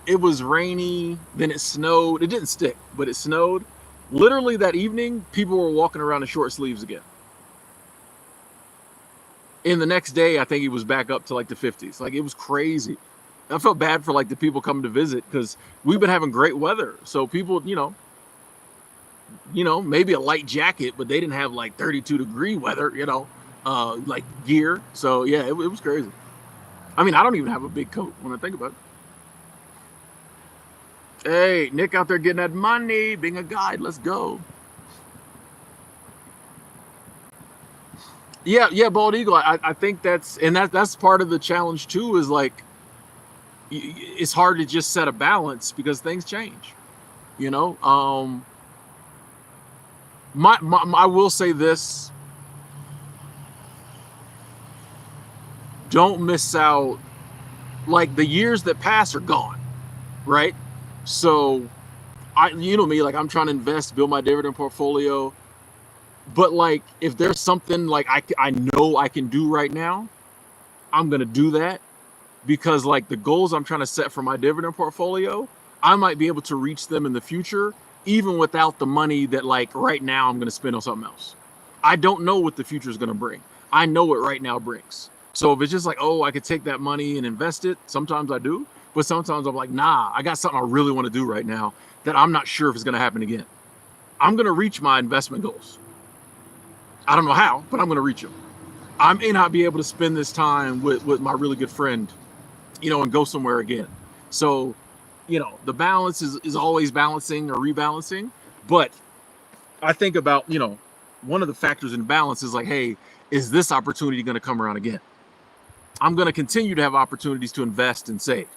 [SPEAKER 1] It was rainy, then it snowed. It didn't stick, but it snowed. Literally that evening, people were walking around in short sleeves again. And the next day, I think it was back up to like the 50s. Like it was crazy. I felt bad for like the people coming to visit because we've been having great weather. So people, maybe a light jacket, but they didn't have like 32-degree weather, like gear. So yeah, it was crazy. I mean, I don't even have a big coat when I think about it. Hey, Nick out there getting that money, being a guide. Let's go. Yeah, yeah, bald eagle. I think that's part of the challenge too. Is like it's hard to just set a balance because things change. You know, I will say this: don't miss out. Like the years that pass are gone, right? So you know me, like I'm trying to invest, build my dividend portfolio. But like, if there's something like I know I can do right now, I'm gonna do that because like the goals I'm trying to set for my dividend portfolio, I might be able to reach them in the future, even without the money that like right now I'm gonna spend on something else. I don't know what the future is gonna bring. I know what right now brings. So if it's just like, oh, I could take that money and invest it, sometimes I do. But sometimes I'm like, nah, I got something I really want to do right now that I'm not sure if it's gonna happen again. I'm gonna reach my investment goals. I don't know how, but I'm gonna reach them. I may not be able to spend this time with my really good friend, you know, and go somewhere again. So, you know, the balance is always balancing or rebalancing. But I think about, you know, one of the factors in balance is like, hey, is this opportunity going to come around again? I'm going to continue to have opportunities to invest and save.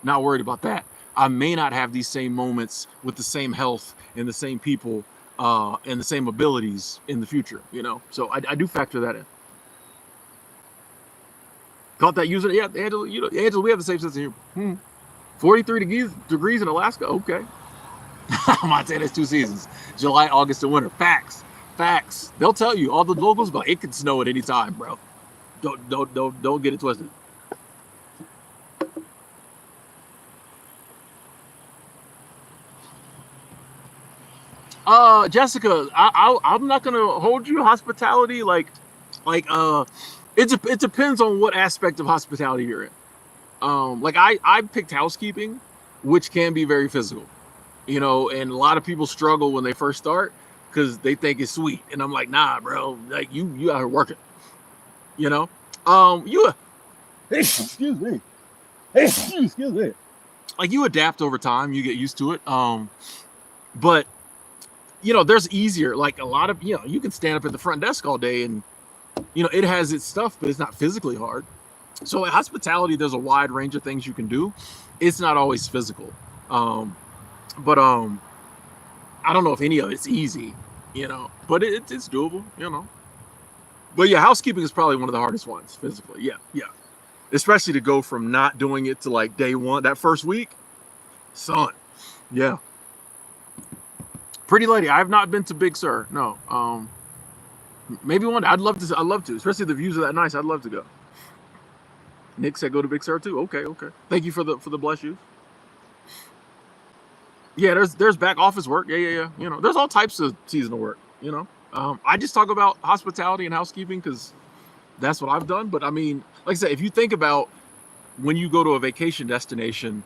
[SPEAKER 1] Not worried about that. I may not have these same moments with the same health and the same people and the same abilities in the future, you know? So I do factor that in. Caught that user? Yeah, Angela, you know, Angela, we have the same sense of humor. 43 degrees in Alaska? Okay. Montana's 2 seasons. July, August, and winter. Facts. Facts. They'll tell you, all the locals, but it could snow at any time, bro. Don't get it twisted. Jessica, I'm not gonna hold you. Hospitality, like it depends on what aspect of hospitality you're in. Like I picked housekeeping, which can be very physical, you know, and a lot of people struggle when they first start because they think it's sweet, and I'm like, nah, bro, like you out here working, you know. You excuse me, excuse me. Like you adapt over time, you get used to it. But you know, there's easier. Like a lot of you can stand up at the front desk all day, and you know it has its stuff, but it's not physically hard. So at hospitality, there's a wide range of things you can do. It's not always physical, but I don't know if any of it's easy, you know. But it's doable, you know. But yeah, housekeeping is probably one of the hardest ones physically. Yeah, yeah. Especially to go from not doing it to like day one, that first week, son. Yeah. Pretty lady, I have not been to Big Sur. No. Maybe one day. I'd love to. I'd love to. Especially the views are that nice. I'd love to go. Nick said go to Big Sur too. Okay, okay. Thank you for the bless you. Yeah, there's back office work. Yeah, yeah, yeah. You know, there's all types of seasonal work. You know, I just talk about hospitality and housekeeping because that's what I've done. But I mean, like I said, if you think about when you go to a vacation destination,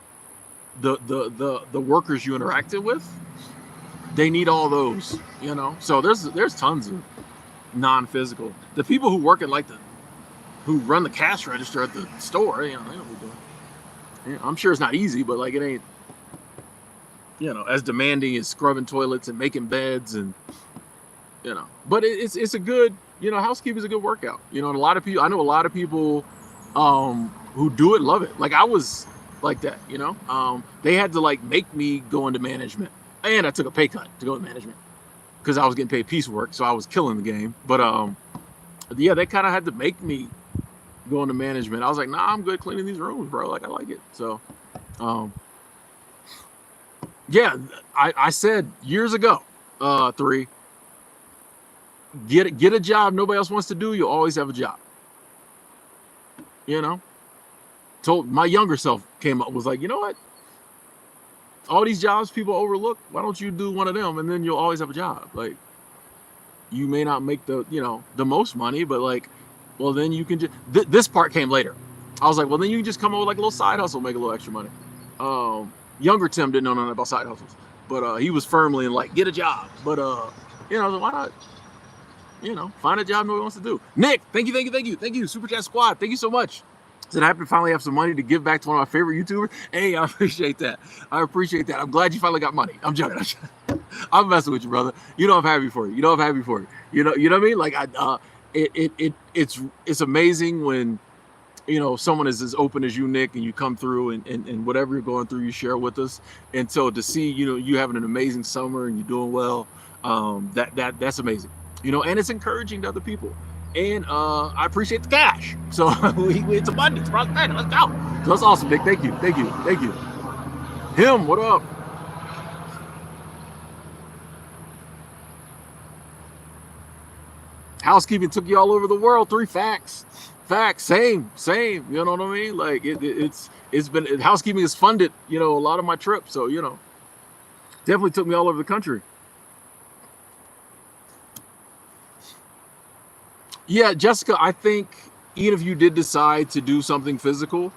[SPEAKER 1] the workers you interacted with, they need all those. You know, so there's tons of non-physical. The people who work at like who run the cash register at the store, you know, they know what they're doing. Yeah, I'm sure it's not easy, but like it ain't, you know, as demanding as scrubbing toilets and making beds and, you know, but it's a good, you know, housekeeping is a good workout. You know, and I know a lot of people who do it love it. Like I was like that, you know. They had to like make me go into management, and I took a pay cut to go to management because I was getting paid piecework, so I was killing the game. But yeah, they kind of had to make me go into management. I was like, nah, I'm good cleaning these rooms, bro. Like I like it. So yeah, I said years ago, get a job nobody else wants to do, you'll always have a job. You know? Told my younger self came up, was like, you know what? All these jobs people overlook, why don't you do one of them and then you'll always have a job? Like you may not make the, you know, the most money, but like, well then you can just this part came later. I was like, well then you can just come up with like a little side hustle, make a little extra money. Younger Tim didn't know nothing about side hustles, but he was firmly in like, get a job. But you know, I was like, why not? You know, find a job nobody wants to do. Nick, thank you. Super Chat Squad, thank you so much. Said happy to finally have some money to give back to one of my favorite YouTubers. Hey, I appreciate that. I appreciate that. I'm glad you finally got money. I'm joking. I'm messing with you, brother. You know I'm happy for you. You know I'm happy for you. You know what I mean? Like it's amazing when someone is as open as you, Nick, and you come through and whatever you're going through, you share with us. And so to see you having an amazing summer and you're doing well, that's amazing. And it's encouraging to other people. And I appreciate the cash. So it's abundance, prosperity. Let's go. So that's awesome, Nick. Thank you. Him, what up? Housekeeping took you all over the world. 3 facts. Same. You know what I mean? Like it's been housekeeping has funded a lot of my trips. So definitely took me all over the country. Yeah, Jessica, I think even if you did decide to do something physical,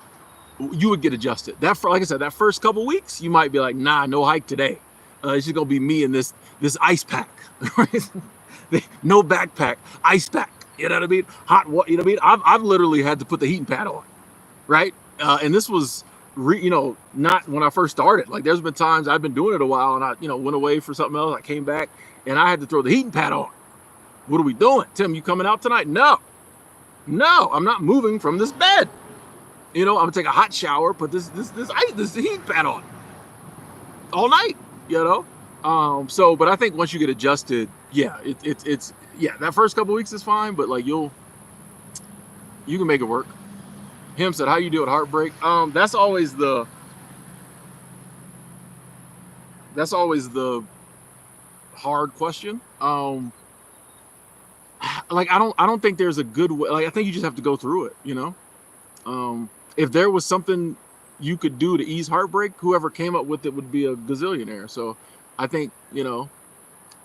[SPEAKER 1] you would get adjusted. Like I said, that first couple weeks, you might be like, nah, no hike today. It's just gonna be me and this ice pack, right? No backpack, ice pack. You know what I mean? Hot water. You know what I mean? I've literally had to put the heating pad on, right? And this was, not when I first started. Like there's been times I've been doing it a while, and I, went away for something else. I came back, and I had to throw the heating pad on. What are we doing? Tim, you coming out tonight? No, I'm not moving from this bed. I'm gonna take a hot shower, put this heat pad on all night. But I think once you get adjusted, yeah, it's that first couple weeks is fine, but like you can make it work. Him said, how you do it? Heartbreak. That's always the hard question. Like I don't think there's a good way. Like I think you just have to go through it. If there was something you could do to ease heartbreak, whoever came up with it would be a gazillionaire. So I think you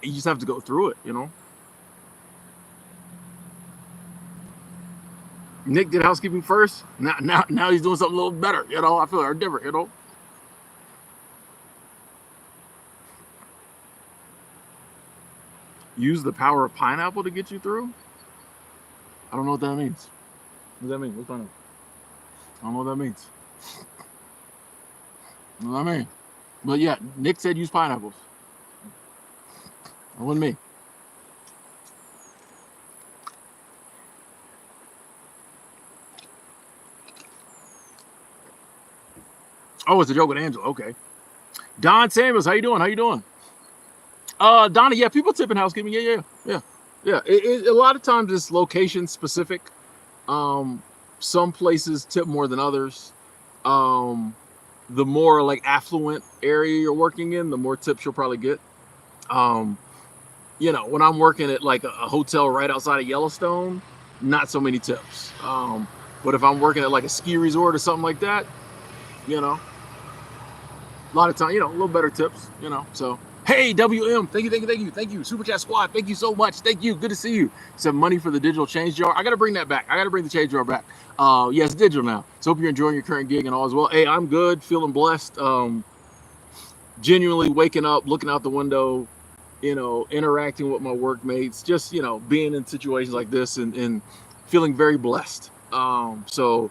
[SPEAKER 1] just have to go through it. Nick did housekeeping first. Now he's doing something a little better. I feel different. Use the power of pineapple to get you through? I don't know what that means. What does that mean? What's pineapple? I don't know what that means. You know what I mean? But yeah, Nick said use pineapples. That wasn't me. Oh, it's a joke with Angela. Okay. Don Samuels, how you doing? Donna, yeah, people tip in housekeeping. Yeah. A lot of times it's location specific. Some places tip more than others. The more like affluent area you're working in, the more tips you'll probably get. When I'm working at like a hotel right outside of Yellowstone, not so many tips. But if I'm working at like a ski resort or something like that, a lot of time, a little better tips, so. Hey, WM, thank you. Super Chat Squad, thank you so much. Thank you. Good to see you. Some money for the digital change jar. I got to bring that back. I got to bring the change jar back. Yes, digital now. So hope you're enjoying your current gig and all as well. Hey, I'm good, feeling blessed. Genuinely waking up, looking out the window, interacting with my workmates, just, being in situations like this and feeling very blessed. So,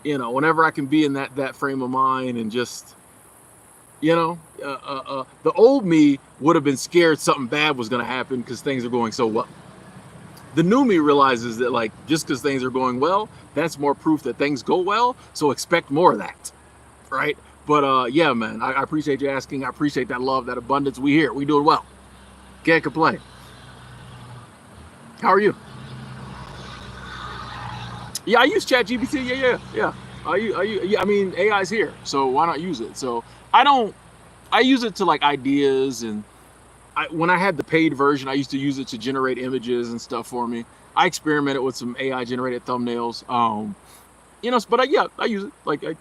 [SPEAKER 1] whenever I can be in that frame of mind and just, the old me would have been scared something bad was going to happen because things are going so well. The new me realizes that like just because things are going well, that's more proof that things go well. So expect more of that, right? But yeah, man, I appreciate you asking. I appreciate that love, that abundance. We here, we doing well. Can't complain. How are you? Yeah, I use ChatGPT. Yeah. I mean, AI's here, so why not use it? So I use it to like ideas, and when I had the paid version, I used to use it to generate images and stuff for me. I experimented with some AI generated thumbnails. But yeah, I use it. Like, if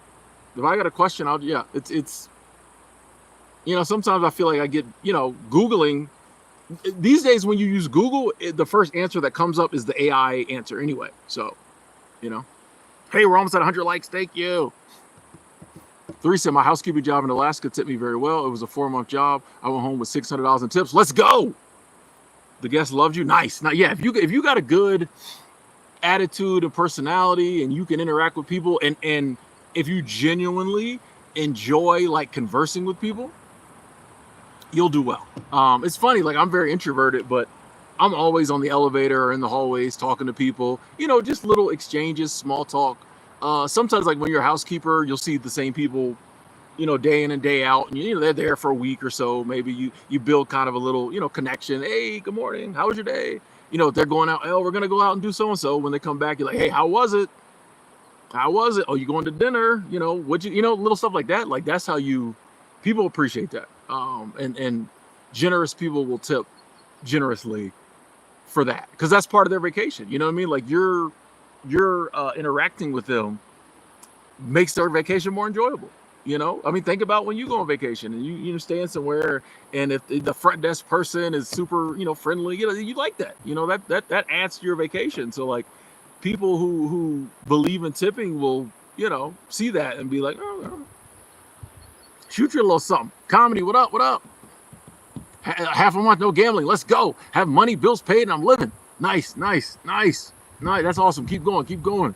[SPEAKER 1] I got a question, it's sometimes I feel like I get, Googling. These days, when you use Google, the first answer that comes up is the AI answer anyway. So, hey, we're almost at 100 likes. Thank you. 3 said, my housekeeping job in Alaska tipped me very well. It was a 4-month job. I went home with $600 in tips. Let's go. The guest loved you. Nice. Now, yeah, if you got a good, attitude and personality, and you can interact with people, and if you genuinely enjoy like conversing with people, you'll do well. It's funny, like I'm very introverted, but I'm always on the elevator or in the hallways talking to people, just little exchanges, small talk. Sometimes like when you're a housekeeper, you'll see the same people, day in and day out, and they're there for a week or so. Maybe you build kind of a little, connection. Hey, good morning, how was your day? If they're going out, oh, we're gonna go out and do so and so. When they come back, you're like, hey, how was it? How was it? Oh, you going to dinner? What little stuff like that. Like that's how people appreciate that. And generous people will tip generously for that, because that's part of their vacation. You know what I mean? Like you're interacting with them makes their vacation more enjoyable. I mean, think about when you go on vacation and you staying somewhere, and if the front desk person is super friendly, you like that. That adds to your vacation. So like people who believe in tipping will see that and be like, oh, shoot you a little something. Comedy, what up? Half a month, no gambling. Let's go. Have money, bills paid, and I'm living. Nice. That's awesome. Keep going.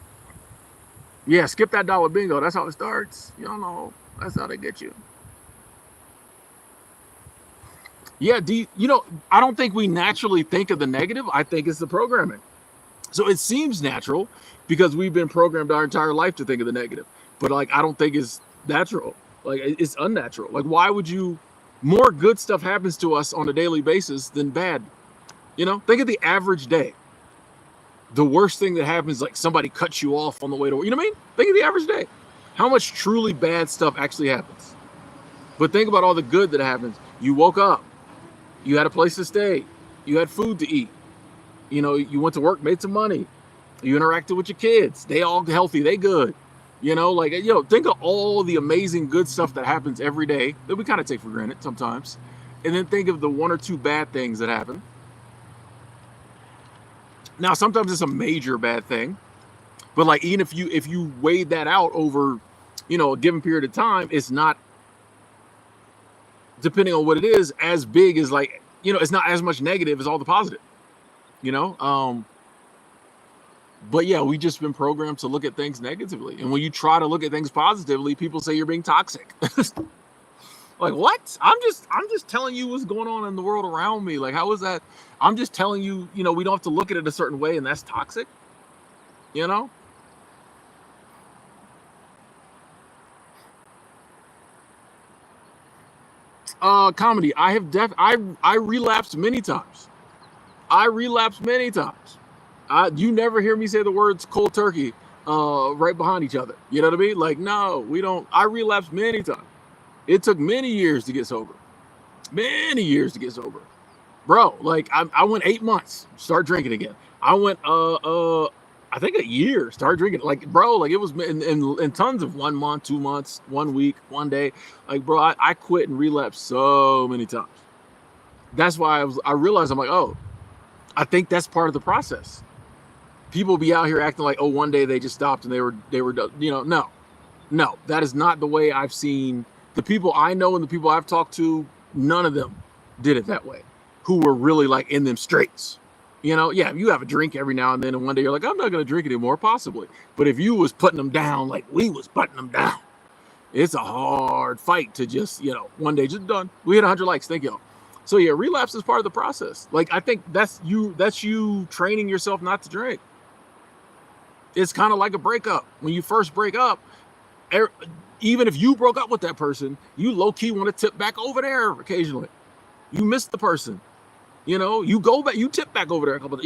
[SPEAKER 1] Yeah, skip that dollar bingo. That's how it starts. That's how they get you. Yeah, I don't think we naturally think of the negative. I think it's the programming. So it seems natural because we've been programmed our entire life to think of the negative. But like, I don't think it's natural. Like, it's unnatural. Like, why would you? More good stuff happens to us on a daily basis than bad. Think of the average day. The worst thing that happens, like somebody cuts you off on the way to work. You know what I mean? Think of the average day. How much truly bad stuff actually happens? But think about all the good that happens. You woke up. You had a place to stay. You had food to eat. You went to work, made some money. You interacted with your kids. They all healthy. They good. Think of all the amazing good stuff that happens every day that we kind of take for granted sometimes. And then think of the one or two bad things that happen. Now, sometimes it's a major bad thing, but like, even if you weighed that out over, a given period of time, it's not, depending on what it is, as big as like, it's not as much negative as all the positive, but yeah, we just been programmed to look at things negatively. And when you try to look at things positively, people say you're being toxic. Like, what? I'm just telling you what's going on in the world around me. Like, how is that? I'm just telling you, we don't have to look at it a certain way, and that's toxic. Comedy. I relapsed many times. You never hear me say the words cold turkey right behind each other. You know what I mean? Like, no, we don't. I relapsed many times. It took many years to get sober. Bro, like I went 8 months, start drinking again. I went I think a year, start drinking. Like, bro, like it was in tons of 1 month, 2 months, 1 week, 1 day. Like, bro, I quit and relapsed so many times. That's why I realized, I'm like, oh, I think that's part of the process. People be out here acting like, oh, one day they just stopped and they were no, that is not the way I've seen the people I know and the people I've talked to. None of them did it that way, who were really like in them straits. Yeah, you have a drink every now and then, and one day you're like, I'm not gonna drink anymore, possibly. But if you was putting them down like we was putting them down, it's a hard fight to just, one day just done. We hit 100 likes, thank y'all. So yeah, relapse is part of the process. Like, I think that's you training yourself not to drink. It's kind of like a breakup. When you first break up, even if you broke up with that person, you low-key want to tip back over there occasionally. You miss the person. You go back, you tip back over there a couple of,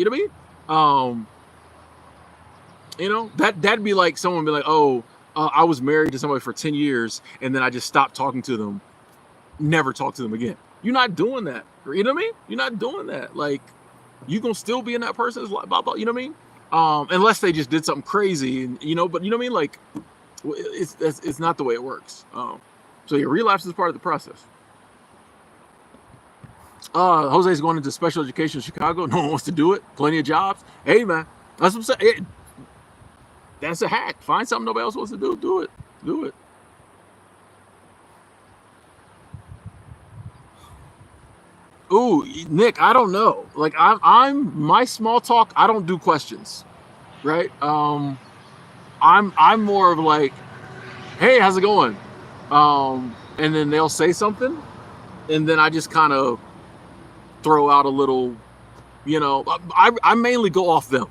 [SPEAKER 1] that'd be like someone be like, oh, I was married to somebody for 10 years and then I just stopped talking to them, never talk to them again. You're not doing that. You know what I mean? You're not doing that. Like, you gonna still be in that person's life, blah, blah, you know what I mean? Unless they just did something crazy, and but you know what I mean? Like, it's not the way it works. So your relapse is part of the process. Jose's going into special education in Chicago. No one wants to do it. Plenty of jobs. Hey, man, that's what I'm saying. That's a hack. Find something nobody else wants to do. Do it. Do it. Ooh, Nick, I don't know. Like, I'm my small talk. I don't do questions. right? I'm more of like, hey, how's it going? And then they'll say something, and then I just kind of throw out a little, I mainly go off them.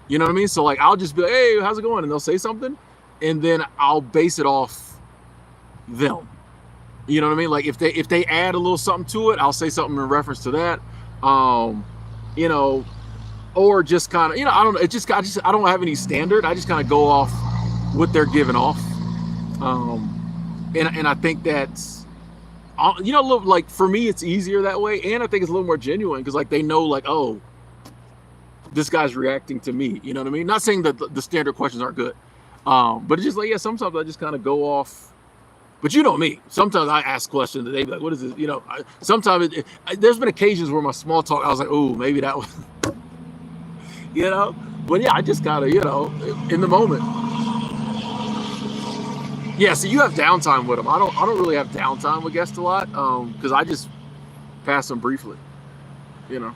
[SPEAKER 1] You know what I mean? So like I'll just be like, hey, how's it going? And they'll say something, and then I'll base it off them. You know what I mean? Like if they add a little something to it, I'll say something in reference to that. Um, you know, or just kind of, I don't know. I don't have any standard. I just kind of go off what they're giving off. And I think that's, like for me, it's easier that way, and I think it's a little more genuine because like they know like, oh, this guy's reacting to me. You know what I mean? Not saying that the standard questions aren't good, but it's just like, yeah, sometimes I just kind of go off. But you know me. Sometimes I ask questions and they be like, "What is this?" Sometimes there's been occasions where my small talk, I was like, "Oh, maybe that was," you know. But yeah, I just gotta, in the moment. Yeah, so you have downtime with them. I don't really have downtime with guests a lot, because I just pass them briefly, you know.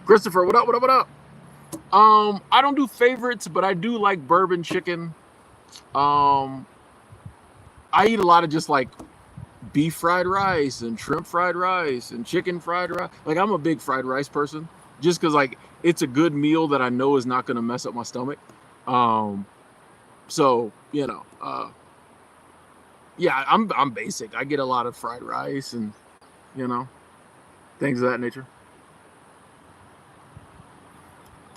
[SPEAKER 1] Christopher, what up? What up? What up? I don't do favorites, but I do like bourbon chicken. Um, I eat a lot of just like beef fried rice and shrimp fried rice and chicken fried rice. Like I'm a big fried rice person, just because like it's a good meal that I know is not going to mess up my stomach. Um, so yeah, I'm basic. I get a lot of fried rice and you know things of that nature.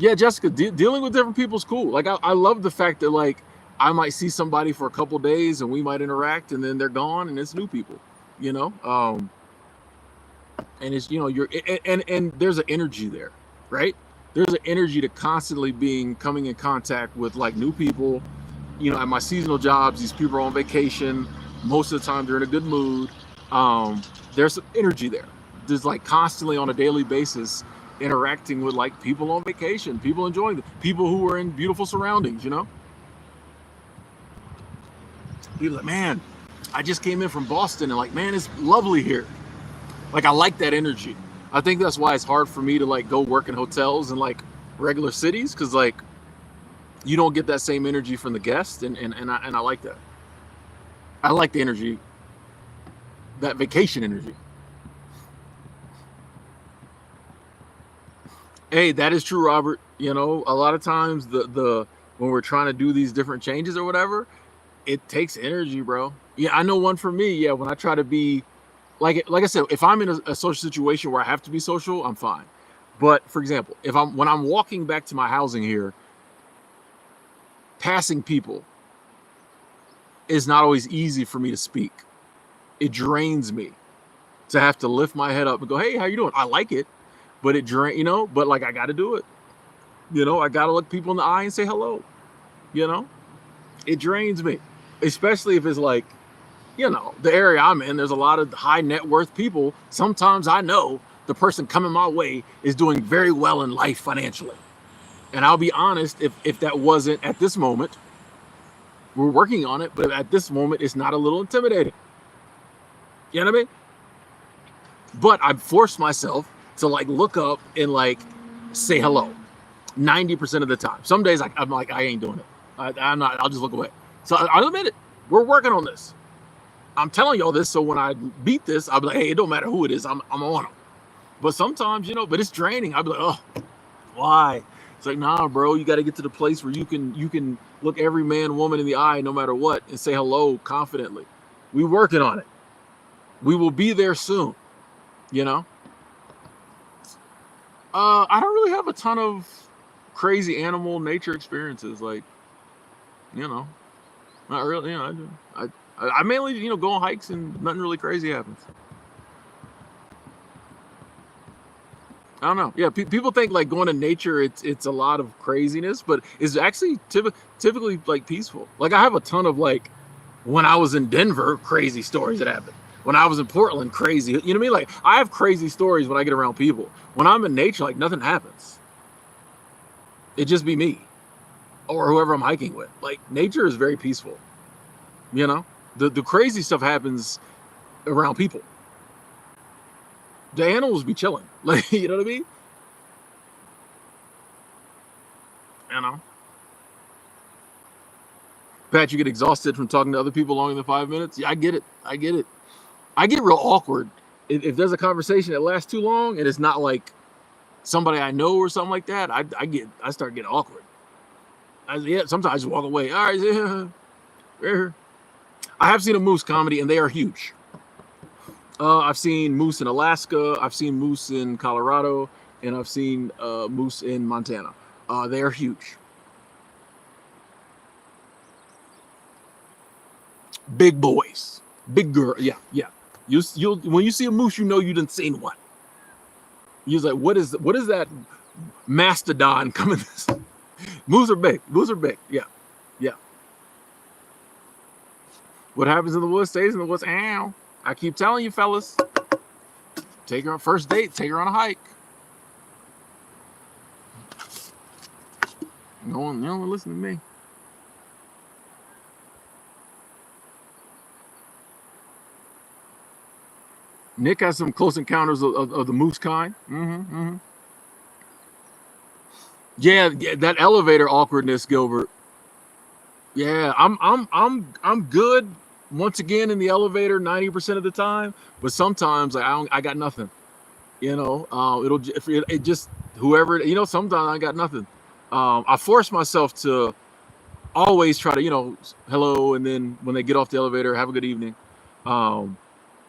[SPEAKER 1] Yeah, Jessica, dealing with different people is cool. Like I love the fact that like I might see somebody for a couple days and we might interact and then they're gone and it's new people, you know. And it's you're and there's an energy there, right? There's an energy to constantly being coming in contact with like new people. At my seasonal jobs, these people are on vacation. Most of the time, they're in a good mood. There's some energy there. There's like constantly on a daily basis interacting with like people on vacation, people enjoying it, people who are in beautiful surroundings. People like, man, I just came in from Boston and like, man, it's lovely here. Like I like that energy. I think that's why it's hard for me to like go work in hotels and like regular cities because like you don't get that same energy from the guests and I like that. I like the energy, that vacation energy. Hey, that is true, Robert. A lot of times the when we're trying to do these different changes or whatever, it takes energy, bro. Yeah, I know one for me. Yeah, when I try to be like I said, if I'm in a social situation where I have to be social, I'm fine. But for example, if I'm when I'm walking back to my housing here, passing people is not always easy for me to speak. It drains me to have to lift my head up and go, "Hey, how you doing?" I like it, but it but like I got to do it. I got to look people in the eye and say hello. You know, it drains me, especially if it's like, the area I'm in, there's a lot of high net worth people. Sometimes I know the person coming my way is doing very well in life financially. And I'll be honest, if that wasn't at this moment, we're working on it, but at this moment, it's not a little intimidating. You know what I mean? But I forced myself to like look up and like say hello 90% of the time. Some days I'm like, I ain't doing it. I'm not, I'll just look away. So I'll admit it. We're working on this. I'm telling y'all this so when I beat this, I'll be like, hey, it don't matter who it is, I'm on them. But sometimes, but it's draining. I'll be like, oh, why? It's like, nah, bro, you got to get to the place where you can look every man, woman in the eye, no matter what, and say hello confidently. We working on it. We will be there soon. You know. I don't really have a ton of crazy animal nature experiences. Like, not really. I mainly, go on hikes and nothing really crazy happens. I don't know. Yeah, people think like going to nature, it's a lot of craziness, but it's actually typically like peaceful. Like I have a ton of like when I was in Denver, crazy stories that happened. When I was in Portland, crazy. You know what I mean? Like I have crazy stories when I get around people. When I'm in nature, like nothing happens. It just be me or whoever I'm hiking with. Like nature is very peaceful. The crazy stuff happens around people. The animals be chilling. Like, you know what I mean? You know. Pat, you get exhausted from talking to other people longer than 5 minutes. Yeah, I get it. I get it. I get real awkward if there's a conversation that lasts too long and it's not like somebody I know or something like that. I start getting awkward. Yeah, sometimes I just walk away. All right, yeah. I have seen a moose comedy and they are huge. I've seen moose in Alaska. I've seen moose in Colorado, and I've seen moose in Montana. They are huge. Big boys, big girl. Yeah, yeah. You'll when you see a moose, you know you done seen one. You're like, what is that mastodon coming? Moose are big. Moose are big. Yeah, yeah. What happens in the woods stays in the woods. Ow! I keep telling you, fellas. Take her on first date. Take her on a hike. No one listen to me. Nick has some close encounters of the moose kind. Yeah, that elevator awkwardness, Gilbert. Yeah, I'm good once again in the elevator 90% of the time, but sometimes I got nothing. You know, it just whoever, you know, sometimes I got nothing. I force myself to always try to, you know, hello, and then when they get off the elevator, have a good evening. Oh,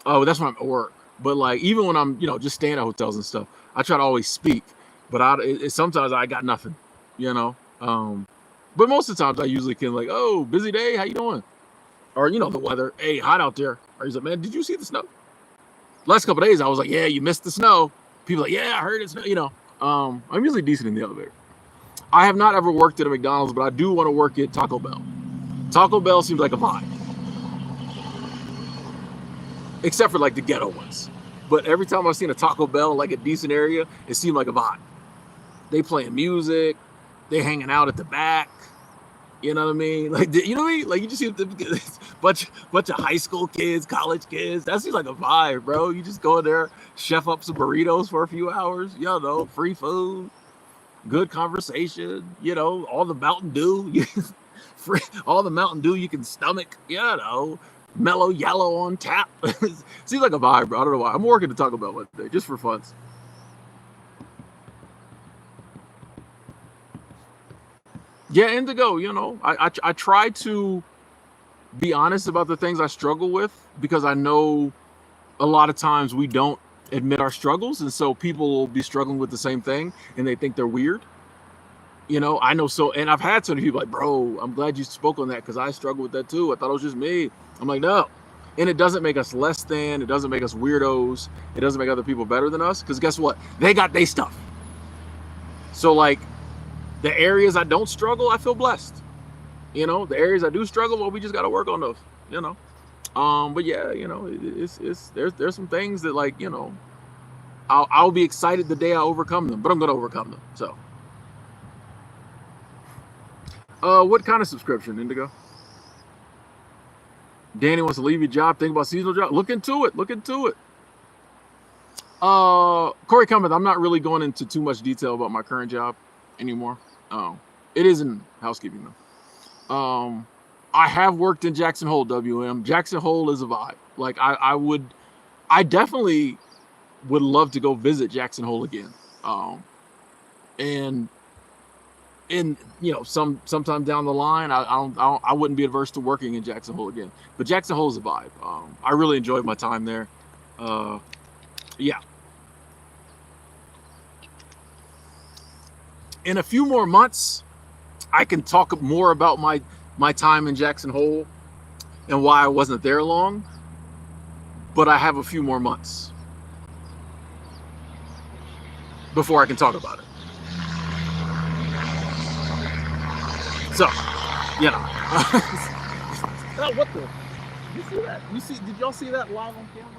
[SPEAKER 1] that's when I'm at work. But like even when I'm, you know, just staying at hotels and stuff, I try to always speak. But sometimes I got nothing, you know. But most of the times I usually can like, oh, busy day, how you doing? Or you know the weather, hey, hot out there. Or he's like, man, did you see the snow? Last couple of days I was like, yeah, you missed the snow. People like, yeah, I heard it's, you know. I'm usually decent in the elevator. I have not ever worked at a McDonald's, but I do want to work at Taco Bell. Taco Bell seems like a vibe. Except for like the ghetto ones. But every time I've seen a Taco Bell in like a decent area, it seemed like a vibe. They playing music, they hanging out at the back. You know what I mean? Like, you know what I mean? Like you just see the bunch of high school kids, college kids. That seems like a vibe, bro. You just go in there, chef up some burritos for a few hours. You know, free food, good conversation. You know, all the Mountain Dew, all the Mountain Dew you can stomach. You know. Mellow yellow on tap. Seems like a vibe, bro. I don't know why. I'm working to Taco Bell one day just for fun. Yeah, Indigo, you know, I try to be honest about the things I struggle with because I know a lot of times we don't admit our struggles, and so people will be struggling with the same thing and they think they're weird. You know, I know so, and I've had so many people like, bro, I'm glad you spoke on that because I struggle with that too. I thought it was just me. I'm like, no. And it doesn't make us less than, it doesn't make us weirdos, it doesn't make other people better than us, because guess what? They got their stuff. So like the areas I don't struggle, I feel blessed. You know, the areas I do struggle, well, we just got to work on those, you know. But yeah, you know, there's some things that, like, you know, I'll be excited the day I overcome them, but I'm gonna overcome them. So what kind of subscription, Indigo? Danny wants to leave your job, think about seasonal job. Look into it. Look into it. Corey Cummins, I'm not really going into too much detail about my current job anymore. It is in housekeeping though. I have worked in Jackson Hole, WM. Jackson Hole is a vibe. Like I definitely would love to go visit Jackson Hole again. And you know, sometime down the line, I wouldn't be adverse to working in Jackson Hole again. But Jackson Hole is a vibe. I really enjoyed my time there. Yeah. In a few more months, I can talk more about my time in Jackson Hole and why I wasn't there long. But I have a few more months before I can talk about it. So, you know. Oh, what the? You see that? Did y'all see that live on camera?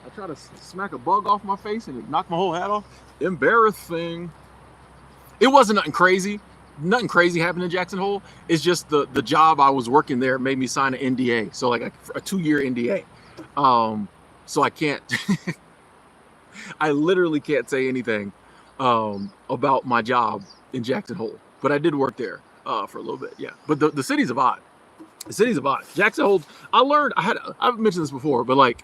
[SPEAKER 1] I tried to smack a bug off my face and it knocked my whole hat off. Embarrassing. It wasn't nothing crazy. Nothing crazy happened in Jackson Hole. It's just the job I was working there made me sign an NDA. So like a 2-year NDA. So I can't I literally can't say anything about my job in Jackson Hole, but I did work there for a little bit. Yeah, but the city's a vibe. The city's a vibe. Jackson Hole. I've mentioned this before, but like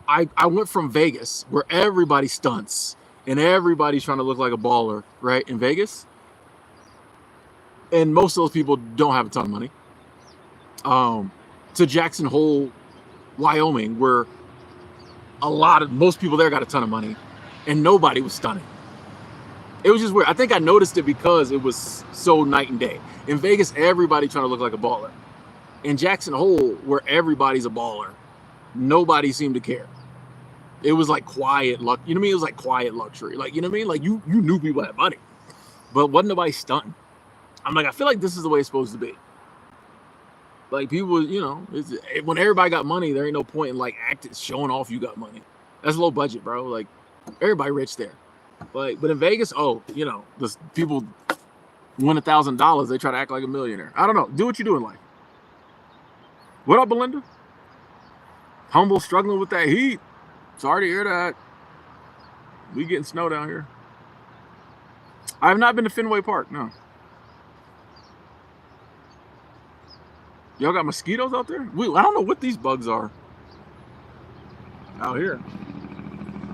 [SPEAKER 1] I went from Vegas where everybody stunts and everybody's trying to look like a baller, right? In Vegas, and most of those people don't have a ton of money. To Jackson Hole, Wyoming, where most people there got a ton of money, and nobody was stunning. It was just weird. I think I noticed it because it was so night and day. In Vegas, everybody trying to look like a baller. In Jackson Hole, where everybody's a baller, nobody seemed to care. It was like quiet luck. You know what I mean? It was like quiet luxury. Like, you know what I mean? Like you knew people had money, but wasn't nobody stunting. I'm like, I feel like this is the way it's supposed to be. Like people, you know, when everybody got money, there ain't no point in like showing off you got money. That's low budget, bro. Like everybody rich there. Like, but in Vegas, oh, you know, the people win $1,000, they try to act like a millionaire. I don't know. Do what you do in life. What up, Belinda? Humble, struggling with that heat. Sorry to hear that. We getting snow down here. I have not been to Fenway Park, no. Y'all got mosquitoes out there? I don't know what these bugs are out here.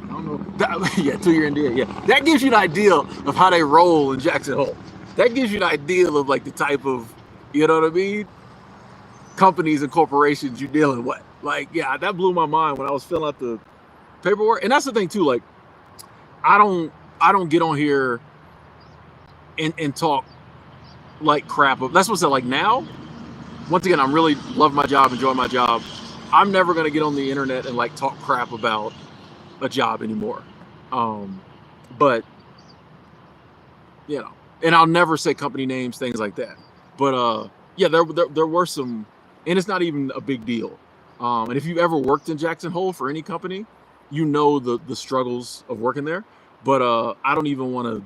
[SPEAKER 1] I don't know. Yeah, 2-year Indian. Yeah, that gives you an idea of how they roll in Jackson Hole. That gives you an idea of like the type of, you know what I mean, companies and corporations you're dealing with. Like, yeah, that blew my mind when I was filling out the paperwork. And that's the thing too. Like, I don't get on here and talk like crap. That's what's like now. Once again, I'm really love my job, enjoy my job. I'm never gonna get on the internet and like talk crap about a job anymore. But you know, and I'll never say company names, things like that. But yeah, there were some, and it's not even a big deal. And if you've ever worked in Jackson Hole for any company, you know the struggles of working there. But I don't even want to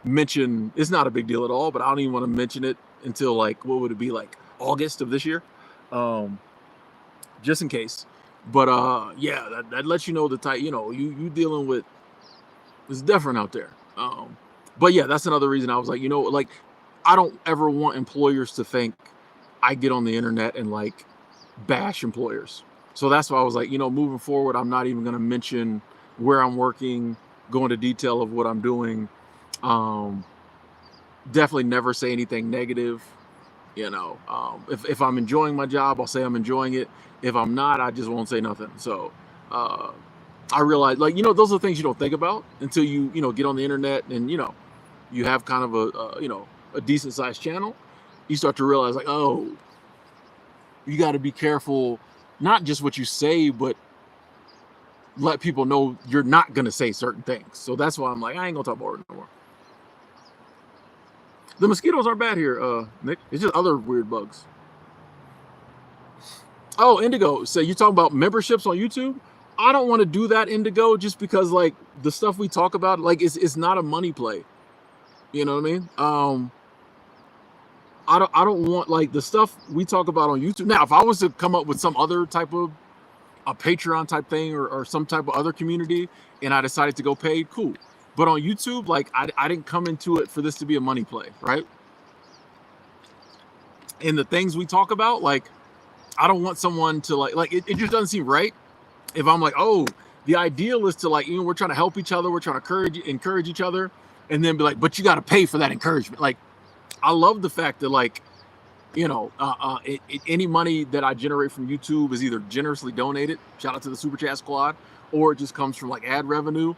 [SPEAKER 1] mention, it's not a big deal at all, but I don't even want to mention it until like, what would it be, like August of this year? Just in case. But yeah, that lets you know the type, you know, you dealing with, it's different out there. But yeah, that's another reason I was like, you know, like I don't ever want employers to think I get on the internet and like bash employers. So that's why I was like, you know, moving forward, I'm not even going to mention where I'm working, go into detail of what I'm doing. Definitely never say anything negative. You know, if I'm enjoying my job, I'll say I'm enjoying it. If I'm not, I just won't say nothing. So I realize, like, you know, those are things you don't think about until you know, get on the internet and, you know, you have kind of a you know, a decent sized channel. You start to realize like, oh, you got to be careful, not just what you say, but let people know you're not going to say certain things. So that's why I'm like, I ain't gonna talk about it no more. The mosquitoes aren't bad here, Nick. It's just other weird bugs. Oh, Indigo. So you talking about memberships on YouTube? I don't want to do that, Indigo, just because like the stuff we talk about, like it's not a money play. You know what I mean? I don't want like the stuff we talk about on YouTube. Now, if I was to come up with some other type of a Patreon type thing or some type of other community and I decided to go paid, cool. But on YouTube, like I didn't come into it for this to be a money play, right? And the things we talk about, like I don't want someone to like it just doesn't seem right. If I'm like, oh, the ideal is to like, you know, we're trying to help each other, we're trying to encourage each other, and then be like, but you got to pay for that encouragement. Like, I love the fact that like, you know, any money that I generate from YouTube is either generously donated, shout out to the Super Chat Squad, or it just comes from like ad revenue.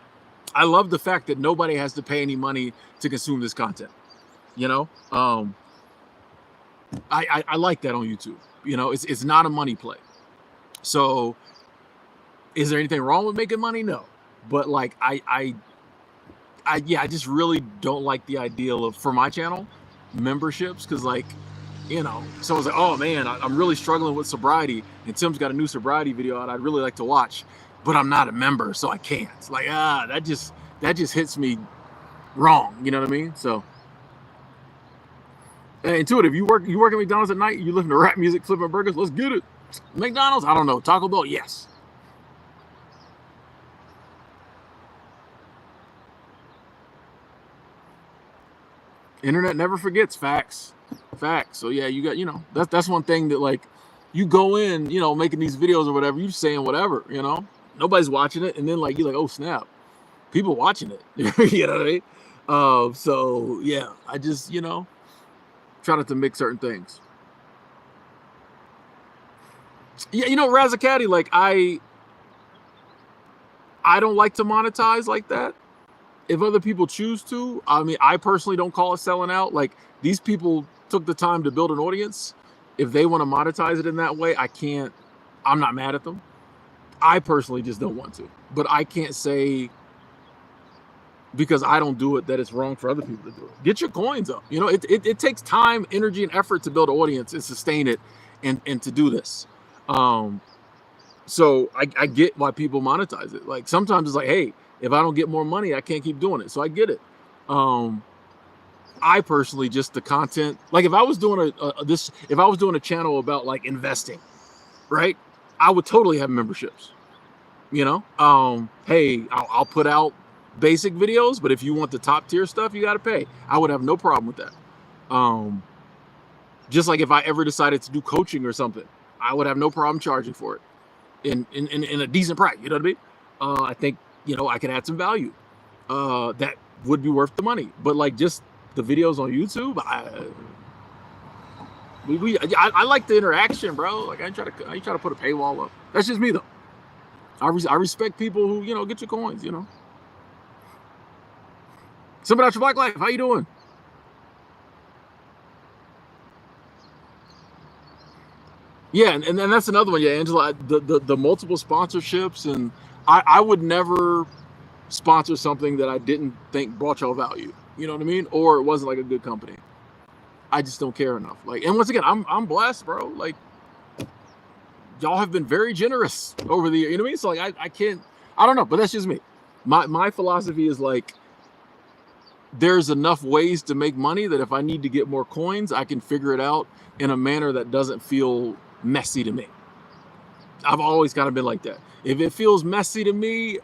[SPEAKER 1] I love the fact that nobody has to pay any money to consume this content. You know, I like that on YouTube. You know, it's not a money play. So, is there anything wrong with making money? No, but like I just really don't like the ideal of, for my channel, memberships, because like, you know, someone's like, oh man, I'm really struggling with sobriety, and Tim's got a new sobriety video out I'd really like to watch, but I'm not a member, so I can't. Like, that just hits me wrong. You know what I mean? So, Intuitive, you work at McDonald's at night, you listen to rap music, flipping burgers, let's get it. McDonald's, I don't know. Taco Bell, yes. Internet never forgets. Facts. So yeah, you got, that's one thing that, like, you go in, making these videos or whatever, you saying whatever, nobody's watching it, and then, like, you're like, oh snap, people watching it. You know what I mean? So yeah, I just, try not to mix certain things. Yeah, Razzacaddy, like, I don't like to monetize like that. If other people choose to, I mean, I personally don't call it selling out. Like, these people took the time to build an audience. If they want to monetize it in that way, I'm not mad at them. I personally just don't want to. But I can't say, because I don't do it, that it's wrong for other people to do it. Get your coins up. It takes time, energy, and effort to build an audience and sustain it, and to do this. So I get why people monetize it. Like, sometimes it's like, hey, if I don't get more money, I can't keep doing it. So I get it. I personally, just the content, like, if I was doing if I was doing a channel about, like, investing, right, I would totally have memberships. Hey, I'll put out basic videos, but if you want the top tier stuff, you got to pay. I would have no problem with that. Just like if I ever decided to do coaching or something, I would have no problem charging for it in a decent price. You know what I mean? I think, I could add some value that would be worth the money. But, like, just the videos on YouTube, I like the interaction, bro. Like, I ain't try to put a paywall up. That's just me, though. I respect people who, get your coins. Somebody out your Black Life, how you doing? Yeah, and that's another one. Yeah, Angela, the multiple sponsorships, and I would never sponsor something that I didn't think brought y'all value. You know what I mean? Or it wasn't, like, a good company. I just don't care enough. Like, and once again, I'm blessed, bro. Like, y'all have been very generous over the year. You know what I mean? So, like, I don't know, but that's just me. My philosophy is, like, there's enough ways to make money that if I need to get more coins, I can figure it out in a manner that doesn't feel messy to me. I've always kind of been like that. If it feels messy to me,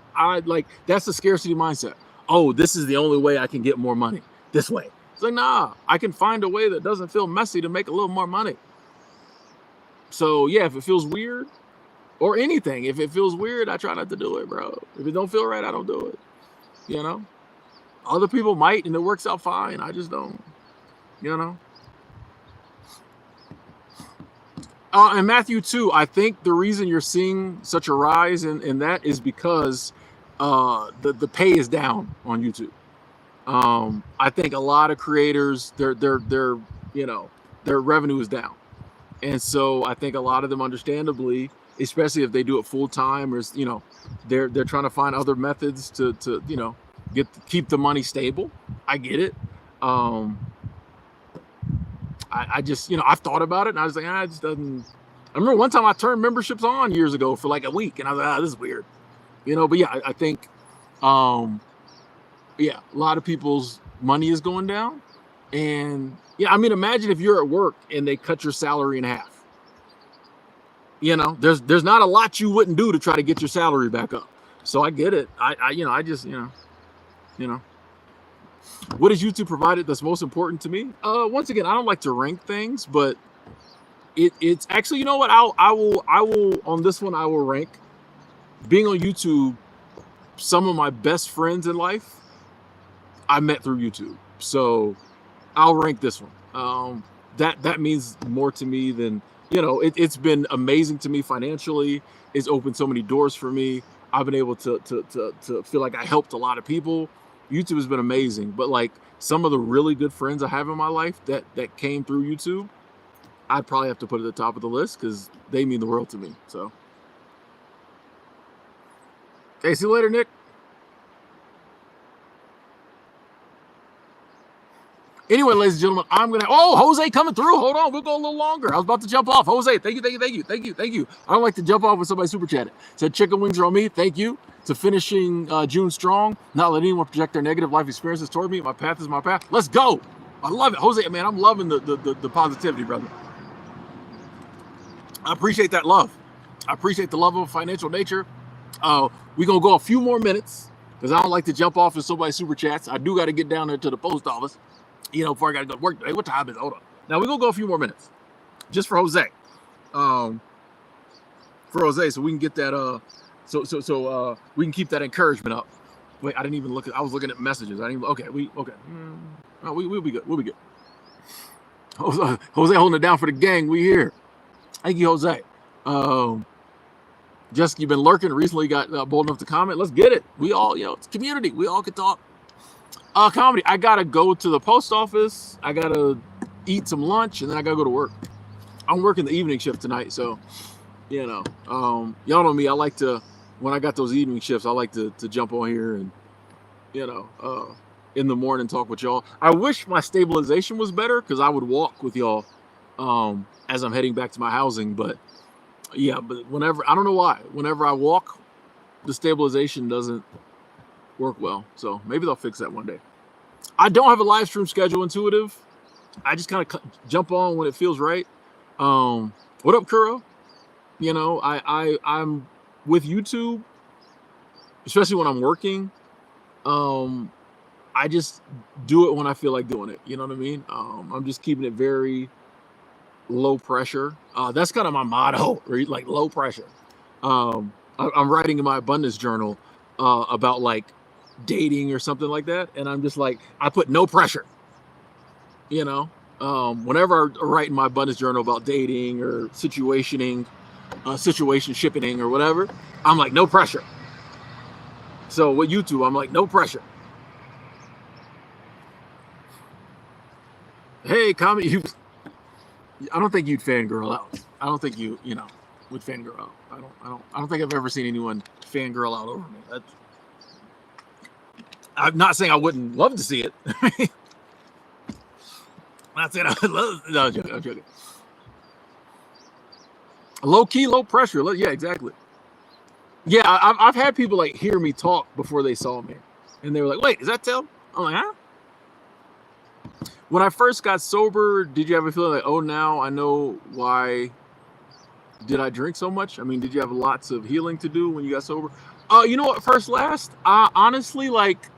[SPEAKER 1] that's the scarcity mindset. Oh, this is the only way I can get more money. This way. It's like, nah, I can find a way that doesn't feel messy to make a little more money. So yeah, if it feels weird, or anything, if it feels weird, I try not to do it, bro. If it don't feel right, I don't do it. Other people might, and it works out fine. I just don't. And Matthew too, I think the reason you're seeing such a rise in that is because the pay is down on YouTube. I think a lot of creators, their revenue is down, and so I think a lot of them, understandably, especially if they do it full time, or they're trying to find other methods to keep the money stable. I get it. I just, I've thought about it, and I was like, it just doesn't. I remember one time I turned memberships on years ago for like a week, and I was like, this is weird, But yeah, I think, yeah, a lot of people's money is going down, and yeah, I mean, imagine if you're at work and they cut your salary in half. There's not a lot you wouldn't do to try to get your salary back up. So I get it. I just, what has YouTube provided that's most important to me? Once again, I don't like to rank things, but it's actually, you know what? I will on this one, I will rank being on YouTube. Some of my best friends in life I met through YouTube. So I'll rank this one. That means more to me than, it's been amazing to me financially. It's opened so many doors for me. I've been able to feel like I helped a lot of people. YouTube has been amazing, but like some of the really good friends I have in my life that came through YouTube, I'd probably have to put at the top of the list because they mean the world to me. So, okay, see you later, Nick. Anyway, ladies and gentlemen, I'm gonna. Oh, Jose coming through. Hold on, we'll go a little longer. I was about to jump off. Jose, thank you. I don't like to jump off when somebody super chatted. Said chicken wings are on me. Thank you. To finishing June strong, not letting anyone project their negative life experiences toward me. My path is my path. Let's go. I love it, Jose. Man, I'm loving the positivity, brother. I appreciate that love. I appreciate the love of financial nature. We're gonna go a few more minutes because I don't like to jump off if somebody super chats. I do got to get down there to the post office. before I got to go to work today. What time is it? Hold on. Now we're going to go a few more minutes just for Jose. So we can get that, so we can keep that encouragement up. Wait, I didn't even look at, I was looking at messages. I didn't even, okay. Oh, we'll be good. We'll be good. Jose holding it down for the gang. We here. Thank you, Jose. Jessica, you've been lurking. Recently got bold enough to comment. Let's get it. We all, it's community. We all can talk. Comedy. I got to go to the post office. I got to eat some lunch, and then I got to go to work. I'm working the evening shift tonight, so, y'all know me. I like to, when I got those evening shifts, I like to jump on here and, in the morning talk with y'all. I wish my stabilization was better because I would walk with y'all as I'm heading back to my housing. But yeah, but whenever, I don't know why, whenever I walk, the stabilization doesn't work well. So maybe they'll fix that one day. I don't have a live stream schedule, Intuitive. I just kind of jump on when it feels right. What up, Kuro? I'm with YouTube, especially when I'm working. I just do it when I feel like doing it. You know what I mean? I'm just keeping it very low pressure. That's kind of my motto, like low pressure. I'm writing in my abundance journal about like dating or something like that. And I'm just like, I put no pressure, whenever I write in my abundance journal about dating or situation shipping or whatever, I'm like, no pressure. So with YouTube, I'm like, no pressure. Hey, comment. I don't think you'd fangirl out. I don't think you would fangirl out. I don't think I've ever seen anyone fangirl out over me. I'm not saying I wouldn't love to see it. I'm not saying I would love. No, I'm joking. Low key, low pressure. Yeah, exactly. Yeah, I've had people like hear me talk before they saw me, and they were like, "Wait, is that Tim?" I'm like, "Huh?" When I first got sober, did you have a feeling like, oh, now I know why did I drink so much? I mean, did you have lots of healing to do when you got sober? You know what, first, last, honestly, like,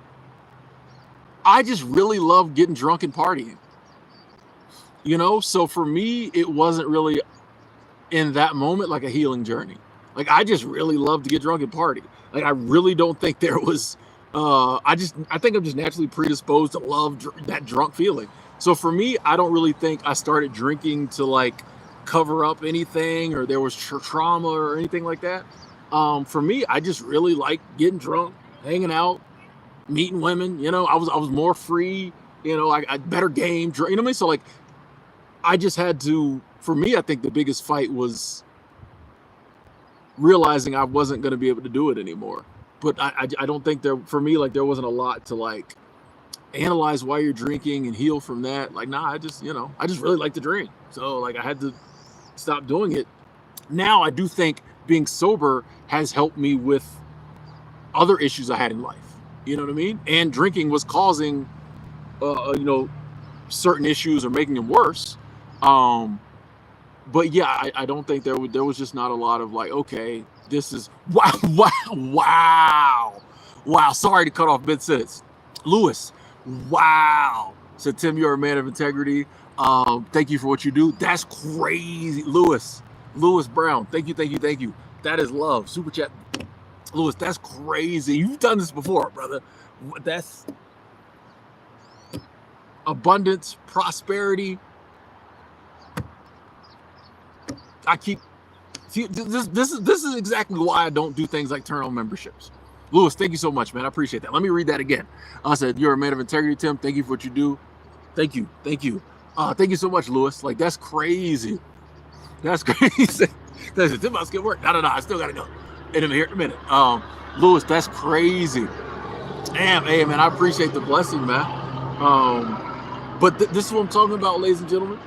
[SPEAKER 1] I just really love getting drunk and partying. So for me, it wasn't really in that moment like a healing journey. Like, I just really love to get drunk and party. Like, I really don't think there was I think I'm just naturally predisposed to love that drunk feeling. So for me, I don't really think I started drinking to like cover up anything or there was trauma or anything like that. For me, I just really like getting drunk, hanging out, meeting women. I was more free. I better game. You know what I mean? So like, I just had to. For me, I think the biggest fight was realizing I wasn't going to be able to do it anymore. But I don't think for me, like, there wasn't a lot to like analyze why you're drinking and heal from that. Like, nah, I just really like to drink. So like, I had to stop doing it. Now I do think being sober has helped me with other issues I had in life. You know what I mean? And drinking was causing, certain issues or making them worse. But yeah, I don't think there was just not a lot of like, okay, this is wow. Sorry to cut off mid-sentence. Lewis, wow. Said, Tim, you're a man of integrity. Thank you for what you do. That's crazy. Lewis Brown, thank you. That is love. Super chat. Lewis, that's crazy. You've done this before, brother. That's abundance, prosperity. This is exactly why I don't do things like turn on memberships. Lewis, thank you so much, man. I appreciate that. Let me read that again. I said, you're a man of integrity, Tim. Thank you for what you do. Thank you. Thank you so much, Lewis. Like, that's crazy. That's crazy. Tim, I'll skip work. No, I still gotta go in a minute. Lewis, that's crazy. Damn, hey, man, I appreciate the blessing, man. But this is what I'm talking about, ladies and gentlemen.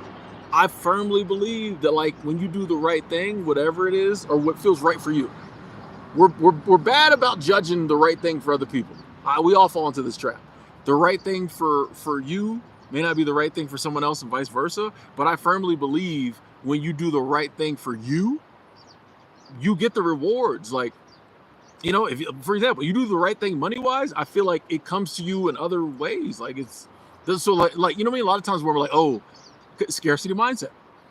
[SPEAKER 1] I firmly believe that, like, when you do the right thing, whatever it is, or what feels right for you, we're bad about judging the right thing for other people. We all fall into this trap. The right thing for you may not be the right thing for someone else, and vice versa. But I firmly believe when you do the right thing for you, you get the rewards. Like, if, for example, you do the right thing money-wise, I feel like it comes to you in other ways. Like, it's So like you know what I mean? A lot of times where we're like, oh, scarcity mindset.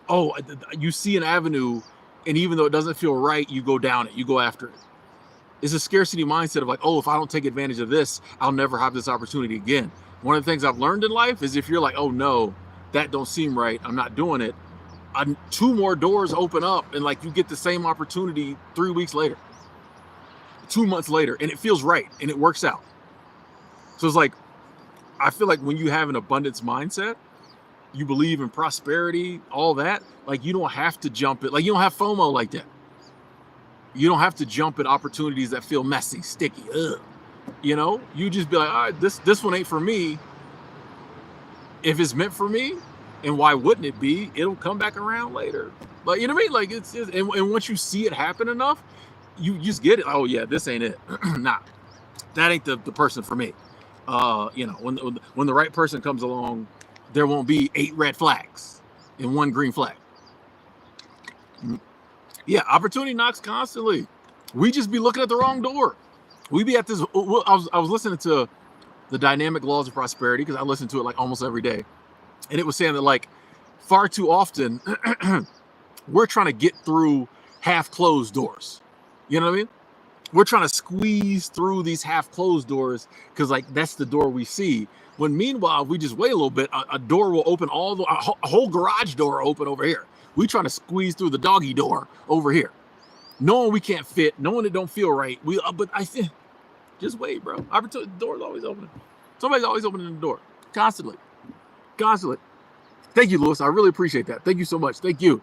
[SPEAKER 1] Oh, you see an avenue, and even though it doesn't feel right, you go down it, you go after it. It's a scarcity mindset of like, oh, if I don't take advantage of this, I'll never have this opportunity again. One of the things I've learned in life is if you're like, oh no, that don't seem right, I'm not doing it, two more doors open up, and like you get the same opportunity 3 weeks later, 2 months later, and it feels right and it works out. So it's like, I feel like when you have an abundance mindset, you believe in prosperity, all that, like you don't have to jump it, like you don't have FOMO like that. You don't have to jump at opportunities that feel messy, sticky. Ugh. You know, you just be like, all right, this one ain't for me. If it's meant for me, and why wouldn't it be? It'll come back around later. Like, you know what I mean? Like it's just, and once you see it happen enough, you just get it. Oh yeah, this ain't it. Nah, that ain't the person for me. You know, when the right person comes along, there won't be 8 red flags and 1 green flag. Yeah, opportunity knocks constantly. We just be looking at the wrong door. We be at this. I was listening to the Dynamic Laws of Prosperity because I listen to it like almost every day, and it was saying that like far too often we're trying to get through half-closed doors. You know what I mean? We're trying to squeeze through these half-closed doors because like that's the door we see. When meanwhile, if we just wait a little bit, a door will open a whole garage door open over here. We trying to squeeze through the doggy door over here, knowing we can't fit, knowing it don't feel right. But I think, just wait, bro. Opportunity, the door's always opening. Somebody's always opening the door, constantly. Thank you, Lewis. I really appreciate that. Thank you so much. Thank you.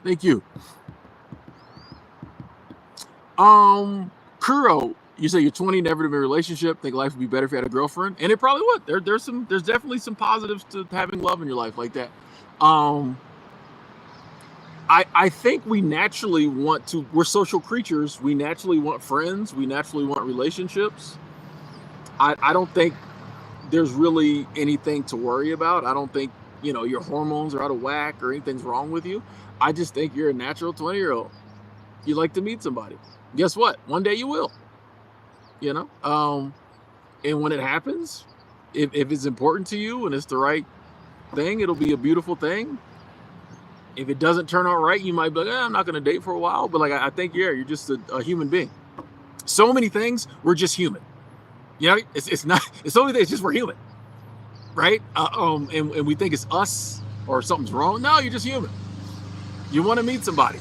[SPEAKER 1] Kuro, you say you're 20, never been in a relationship, think life would be better if you had a girlfriend, and it probably would. There's definitely some positives to having love in your life like that. I think we naturally want to, we're social creatures. We naturally want friends. We naturally want relationships. I don't think there's really anything to worry about. I don't think, you know, your hormones are out of whack or anything's wrong with you. I just think you're a natural 20-year-old. You like to meet somebody. Guess what? One day you will, you know? And when it happens, if it's important to you and it's the right thing, it'll be a beautiful thing. If it doesn't turn out right, you might be like, I'm not going to date for a while. But like, I think, yeah, you're just a human being. So many things, we're just human. You know, it's not, it's so many things, it's just we're human. Right? And we think it's us or something's wrong. No, you're just human. You want to meet somebody.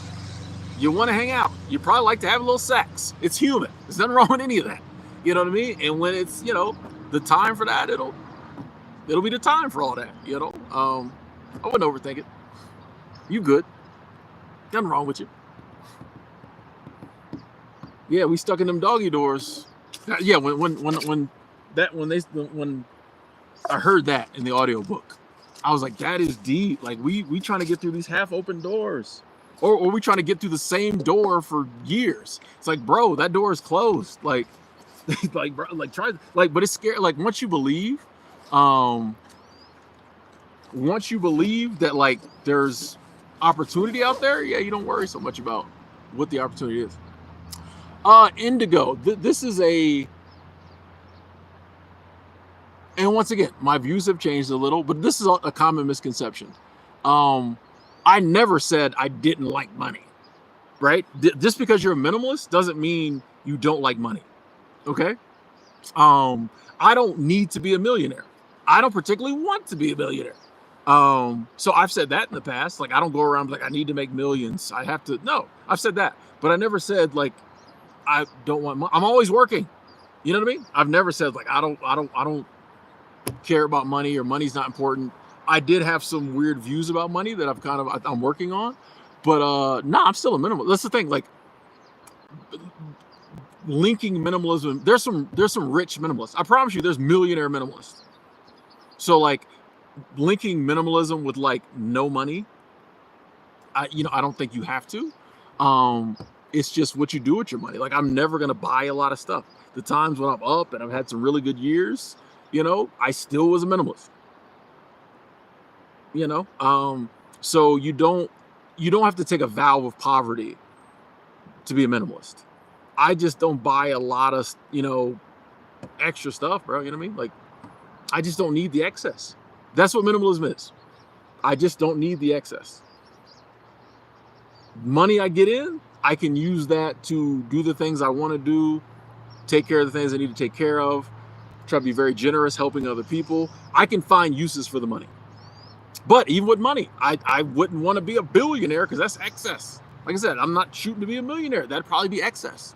[SPEAKER 1] You want to hang out. You probably like to have a little sex. It's human. There's nothing wrong with any of that. You know what I mean? And when it's, you know, the time for that, it'll be the time for all that, you know? I wouldn't overthink it. You good. Nothing wrong with you. Yeah, we stuck in them doggy doors. Yeah, when I heard that in the audiobook, I was like, that is deep. Like we trying to get through these half open doors. Or we trying to get through the same door for years. It's like, bro, that door is closed. Like like bro, like try like, but it's scary. Like once you believe that like there's opportunity out there, yeah, you don't worry so much about what the opportunity is. Indigo, this is a, and once again, my views have changed a little, but this is a common misconception. I never said I didn't like money, right? Just because you're a minimalist doesn't mean you don't like money, okay? I don't need to be a millionaire. I don't particularly want to be a millionaire. So I've said that in the past. Like, I don't go around like, I need to make millions. I have to, no, I've said that, but I never said like, I don't want money. I'm always working. You know what I mean? I've never said like, I don't care about money or money's not important. I did have some weird views about money that I'm working on, but no, I'm still a minimalist. That's the thing. Like linking minimalism, there's some rich minimalists. I promise you, there's millionaire minimalists. So like linking minimalism with like no money, I don't think you have to. It's just what you do with your money. Like I'm never gonna buy a lot of stuff. The times when I'm up and I've had some really good years, you know, I still was a minimalist. You know, so you don't have to take a vow of poverty to be a minimalist. I just don't buy a lot of, you know, extra stuff, bro. You know what I mean? Like, I just don't need the excess. That's what minimalism is. I just don't need the excess. Money I get in, I can use that to do the things I want to do, take care of the things I need to take care of, try to be very generous, helping other people. I can find uses for the money. But even with money, I wouldn't want to be a billionaire because that's excess. Like I said, I'm not shooting to be a millionaire. That'd probably be excess.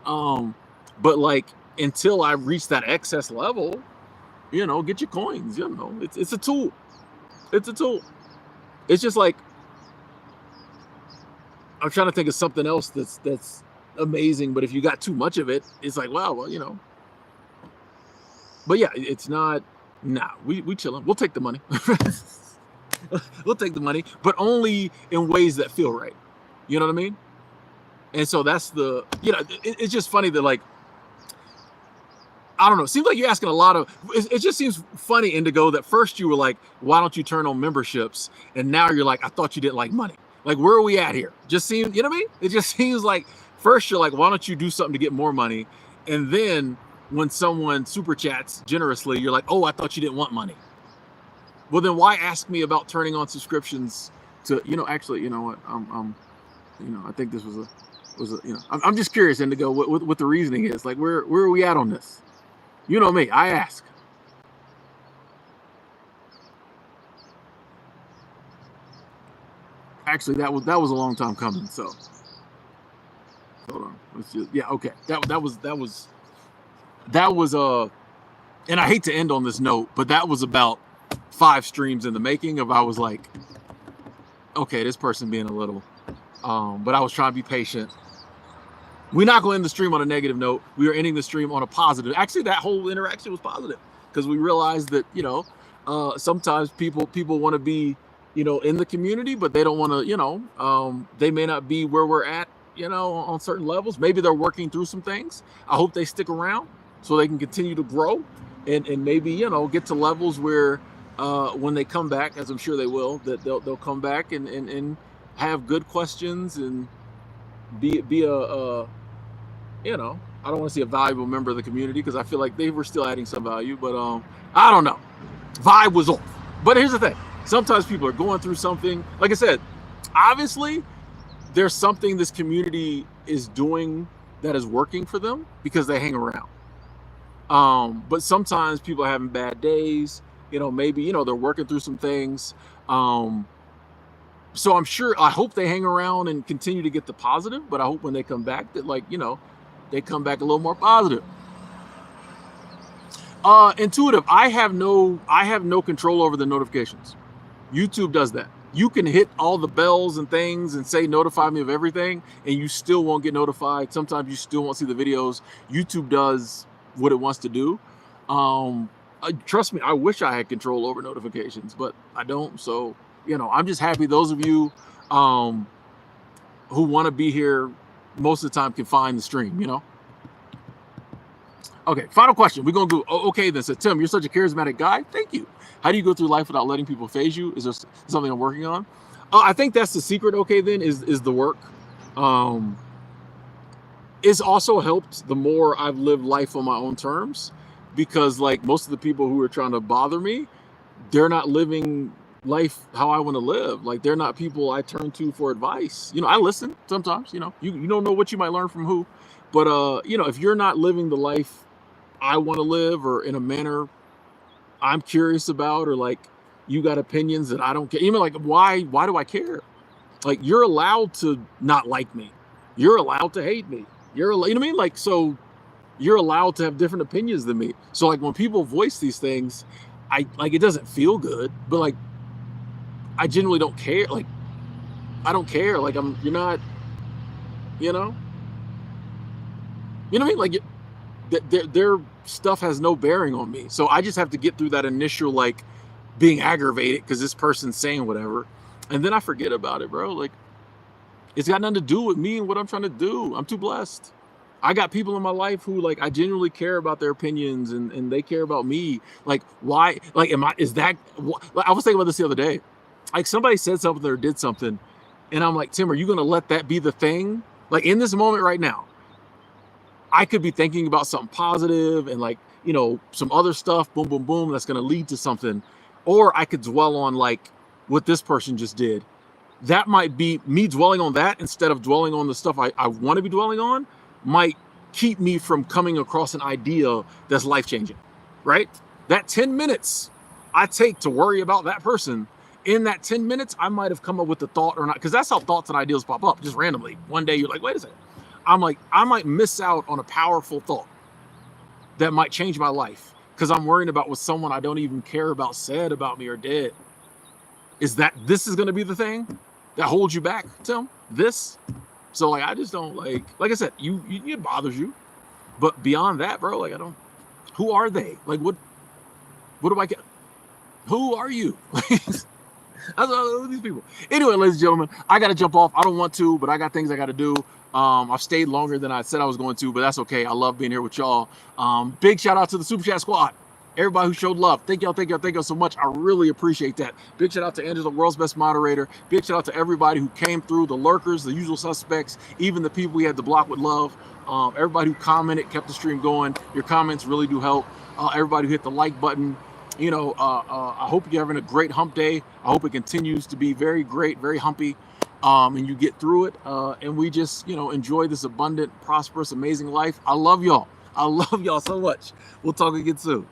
[SPEAKER 1] But like until I reach that excess level, get your coins. It's a tool. It's a tool. It's just like I'm trying to think of something else that's amazing. But if you got too much of it, it's like, wow, well. But yeah, it's not. Nah, we chilling. We'll take the money. We'll take the money, but only in ways that feel right. You know what I mean? And so that's it's just funny that like, I don't know. It seems like you're asking a lot of, it just seems funny, Indigo, that first you were like, why don't you turn on memberships? And now you're like, I thought you didn't like money. Like, where are we at here? Just seems, you know what I mean? It just seems like first you're like, why don't you do something to get more money? And then when someone super chats generously, you're like, oh, I thought you didn't want money. Well, then why ask me about turning on subscriptions to, actually, you know what? I think this was I'm just curious, Indigo, what the reasoning is. Like, where are we at on this? You know me, I ask. Actually, that was a long time coming. So, hold on. Let's just, yeah, okay. That was and I hate to end on this note, but that was about 5 streams in the making of I was like, okay, this person being a little, but I was trying to be patient. We're not going to end the stream on a negative note. We are ending the stream on a positive. Actually, that whole interaction was positive because we realized that, sometimes people want to be, in the community, but they don't want to, they may not be where we're at, on certain levels. Maybe they're working through some things. I hope they stick around so they can continue to grow and maybe, get to levels where when they come back, as I'm sure they will, that they'll come back and have good questions and be a I don't want to say a valuable member of the community because I feel like they were still adding some value, but I don't know. Vibe was off. But here's the thing. Sometimes people are going through something. Like I said, obviously there's something this community is doing that is working for them because they hang around. But sometimes people are having bad days, maybe, they're working through some things. So I hope they hang around and continue to get the positive, but I hope when they come back that they come back a little more positive. Intuitive, I have no control over the notifications. YouTube does that. You can hit all the bells and things and say notify me of everything and you still won't get notified. Sometimes you still won't see the videos. YouTube does what it wants to do. Trust me, I wish I had control over notifications, but I don't. So, I'm just happy those of you who want to be here most of the time can find the stream, Okay, final question. We're going to go, okay then. So, Tim, you're such a charismatic guy. Thank you. How do you go through life without letting people phase you? Is there something I'm working on? I think that's the secret, okay then, is the work. It's also helped the more I've lived life on my own terms because, like, most of the people who are trying to bother me, they're not living life how I want to live. Like, they're not people I turn to for advice. I listen sometimes, you don't know what you might learn from who, but if you're not living the life I want to live or in a manner I'm curious about, or like you got opinions that I don't care, even like why do I care? Like, you're allowed to not like me, you're allowed to hate me, you know what I mean? Like, so you're allowed to have different opinions than me. So like when people voice these things, it doesn't feel good, but like I genuinely don't care. Like, I don't care. Like, you're not, you know what I mean? Like, their stuff has no bearing on me. So I just have to get through that initial, like, being aggravated because this person's saying whatever. And then I forget about it, bro. Like, it's got nothing to do with me and what I'm trying to do. I'm too blessed. I got people in my life who, like, I genuinely care about their opinions and they care about me. Like, why? Like, I was thinking about this the other day. Like, somebody said something or did something, and I'm like, Tim, are you going to let that be the thing? Like, in this moment right now, I could be thinking about something positive and, like, some other stuff, boom, boom, boom, that's going to lead to something. Or I could dwell on like what this person just did. That might be me dwelling on that instead of dwelling on the stuff I want to be dwelling on, might keep me from coming across an idea that's life-changing, right? That 10 minutes I take to worry about that person, in that 10 minutes, I might have come up with the thought or not, because that's how thoughts and ideas pop up, just randomly. One day you're like, wait a second. I'm like, I might miss out on a powerful thought that might change my life because I'm worrying about what someone I don't even care about said about me or did. Is that this is going to be the thing that holds you back, Tim? This? So like, I just don't like I said, you it bothers you, but beyond that, bro, like I don't. Who are they? Like what do I get? Who are you? That's these people. Anyway, ladies and gentlemen, I got to jump off. I don't want to, but I got things I got to do. I've stayed longer than I said I was going to, but that's okay. I love being here with y'all. Big shout out to the Super Chat Squad. Everybody who showed love. Thank y'all so much. I really appreciate that. Big shout out to Angela, world's best moderator. Big shout out to everybody who came through, the lurkers, the usual suspects, even the people we had to block with love. Everybody who commented, kept the stream going. Your comments really do help. Everybody who hit the like button. You know, I hope you're having a great hump day. I hope it continues to be very great, very humpy, and you get through it. And we just, enjoy this abundant, prosperous, amazing life. I love y'all. I love y'all so much. We'll talk again soon.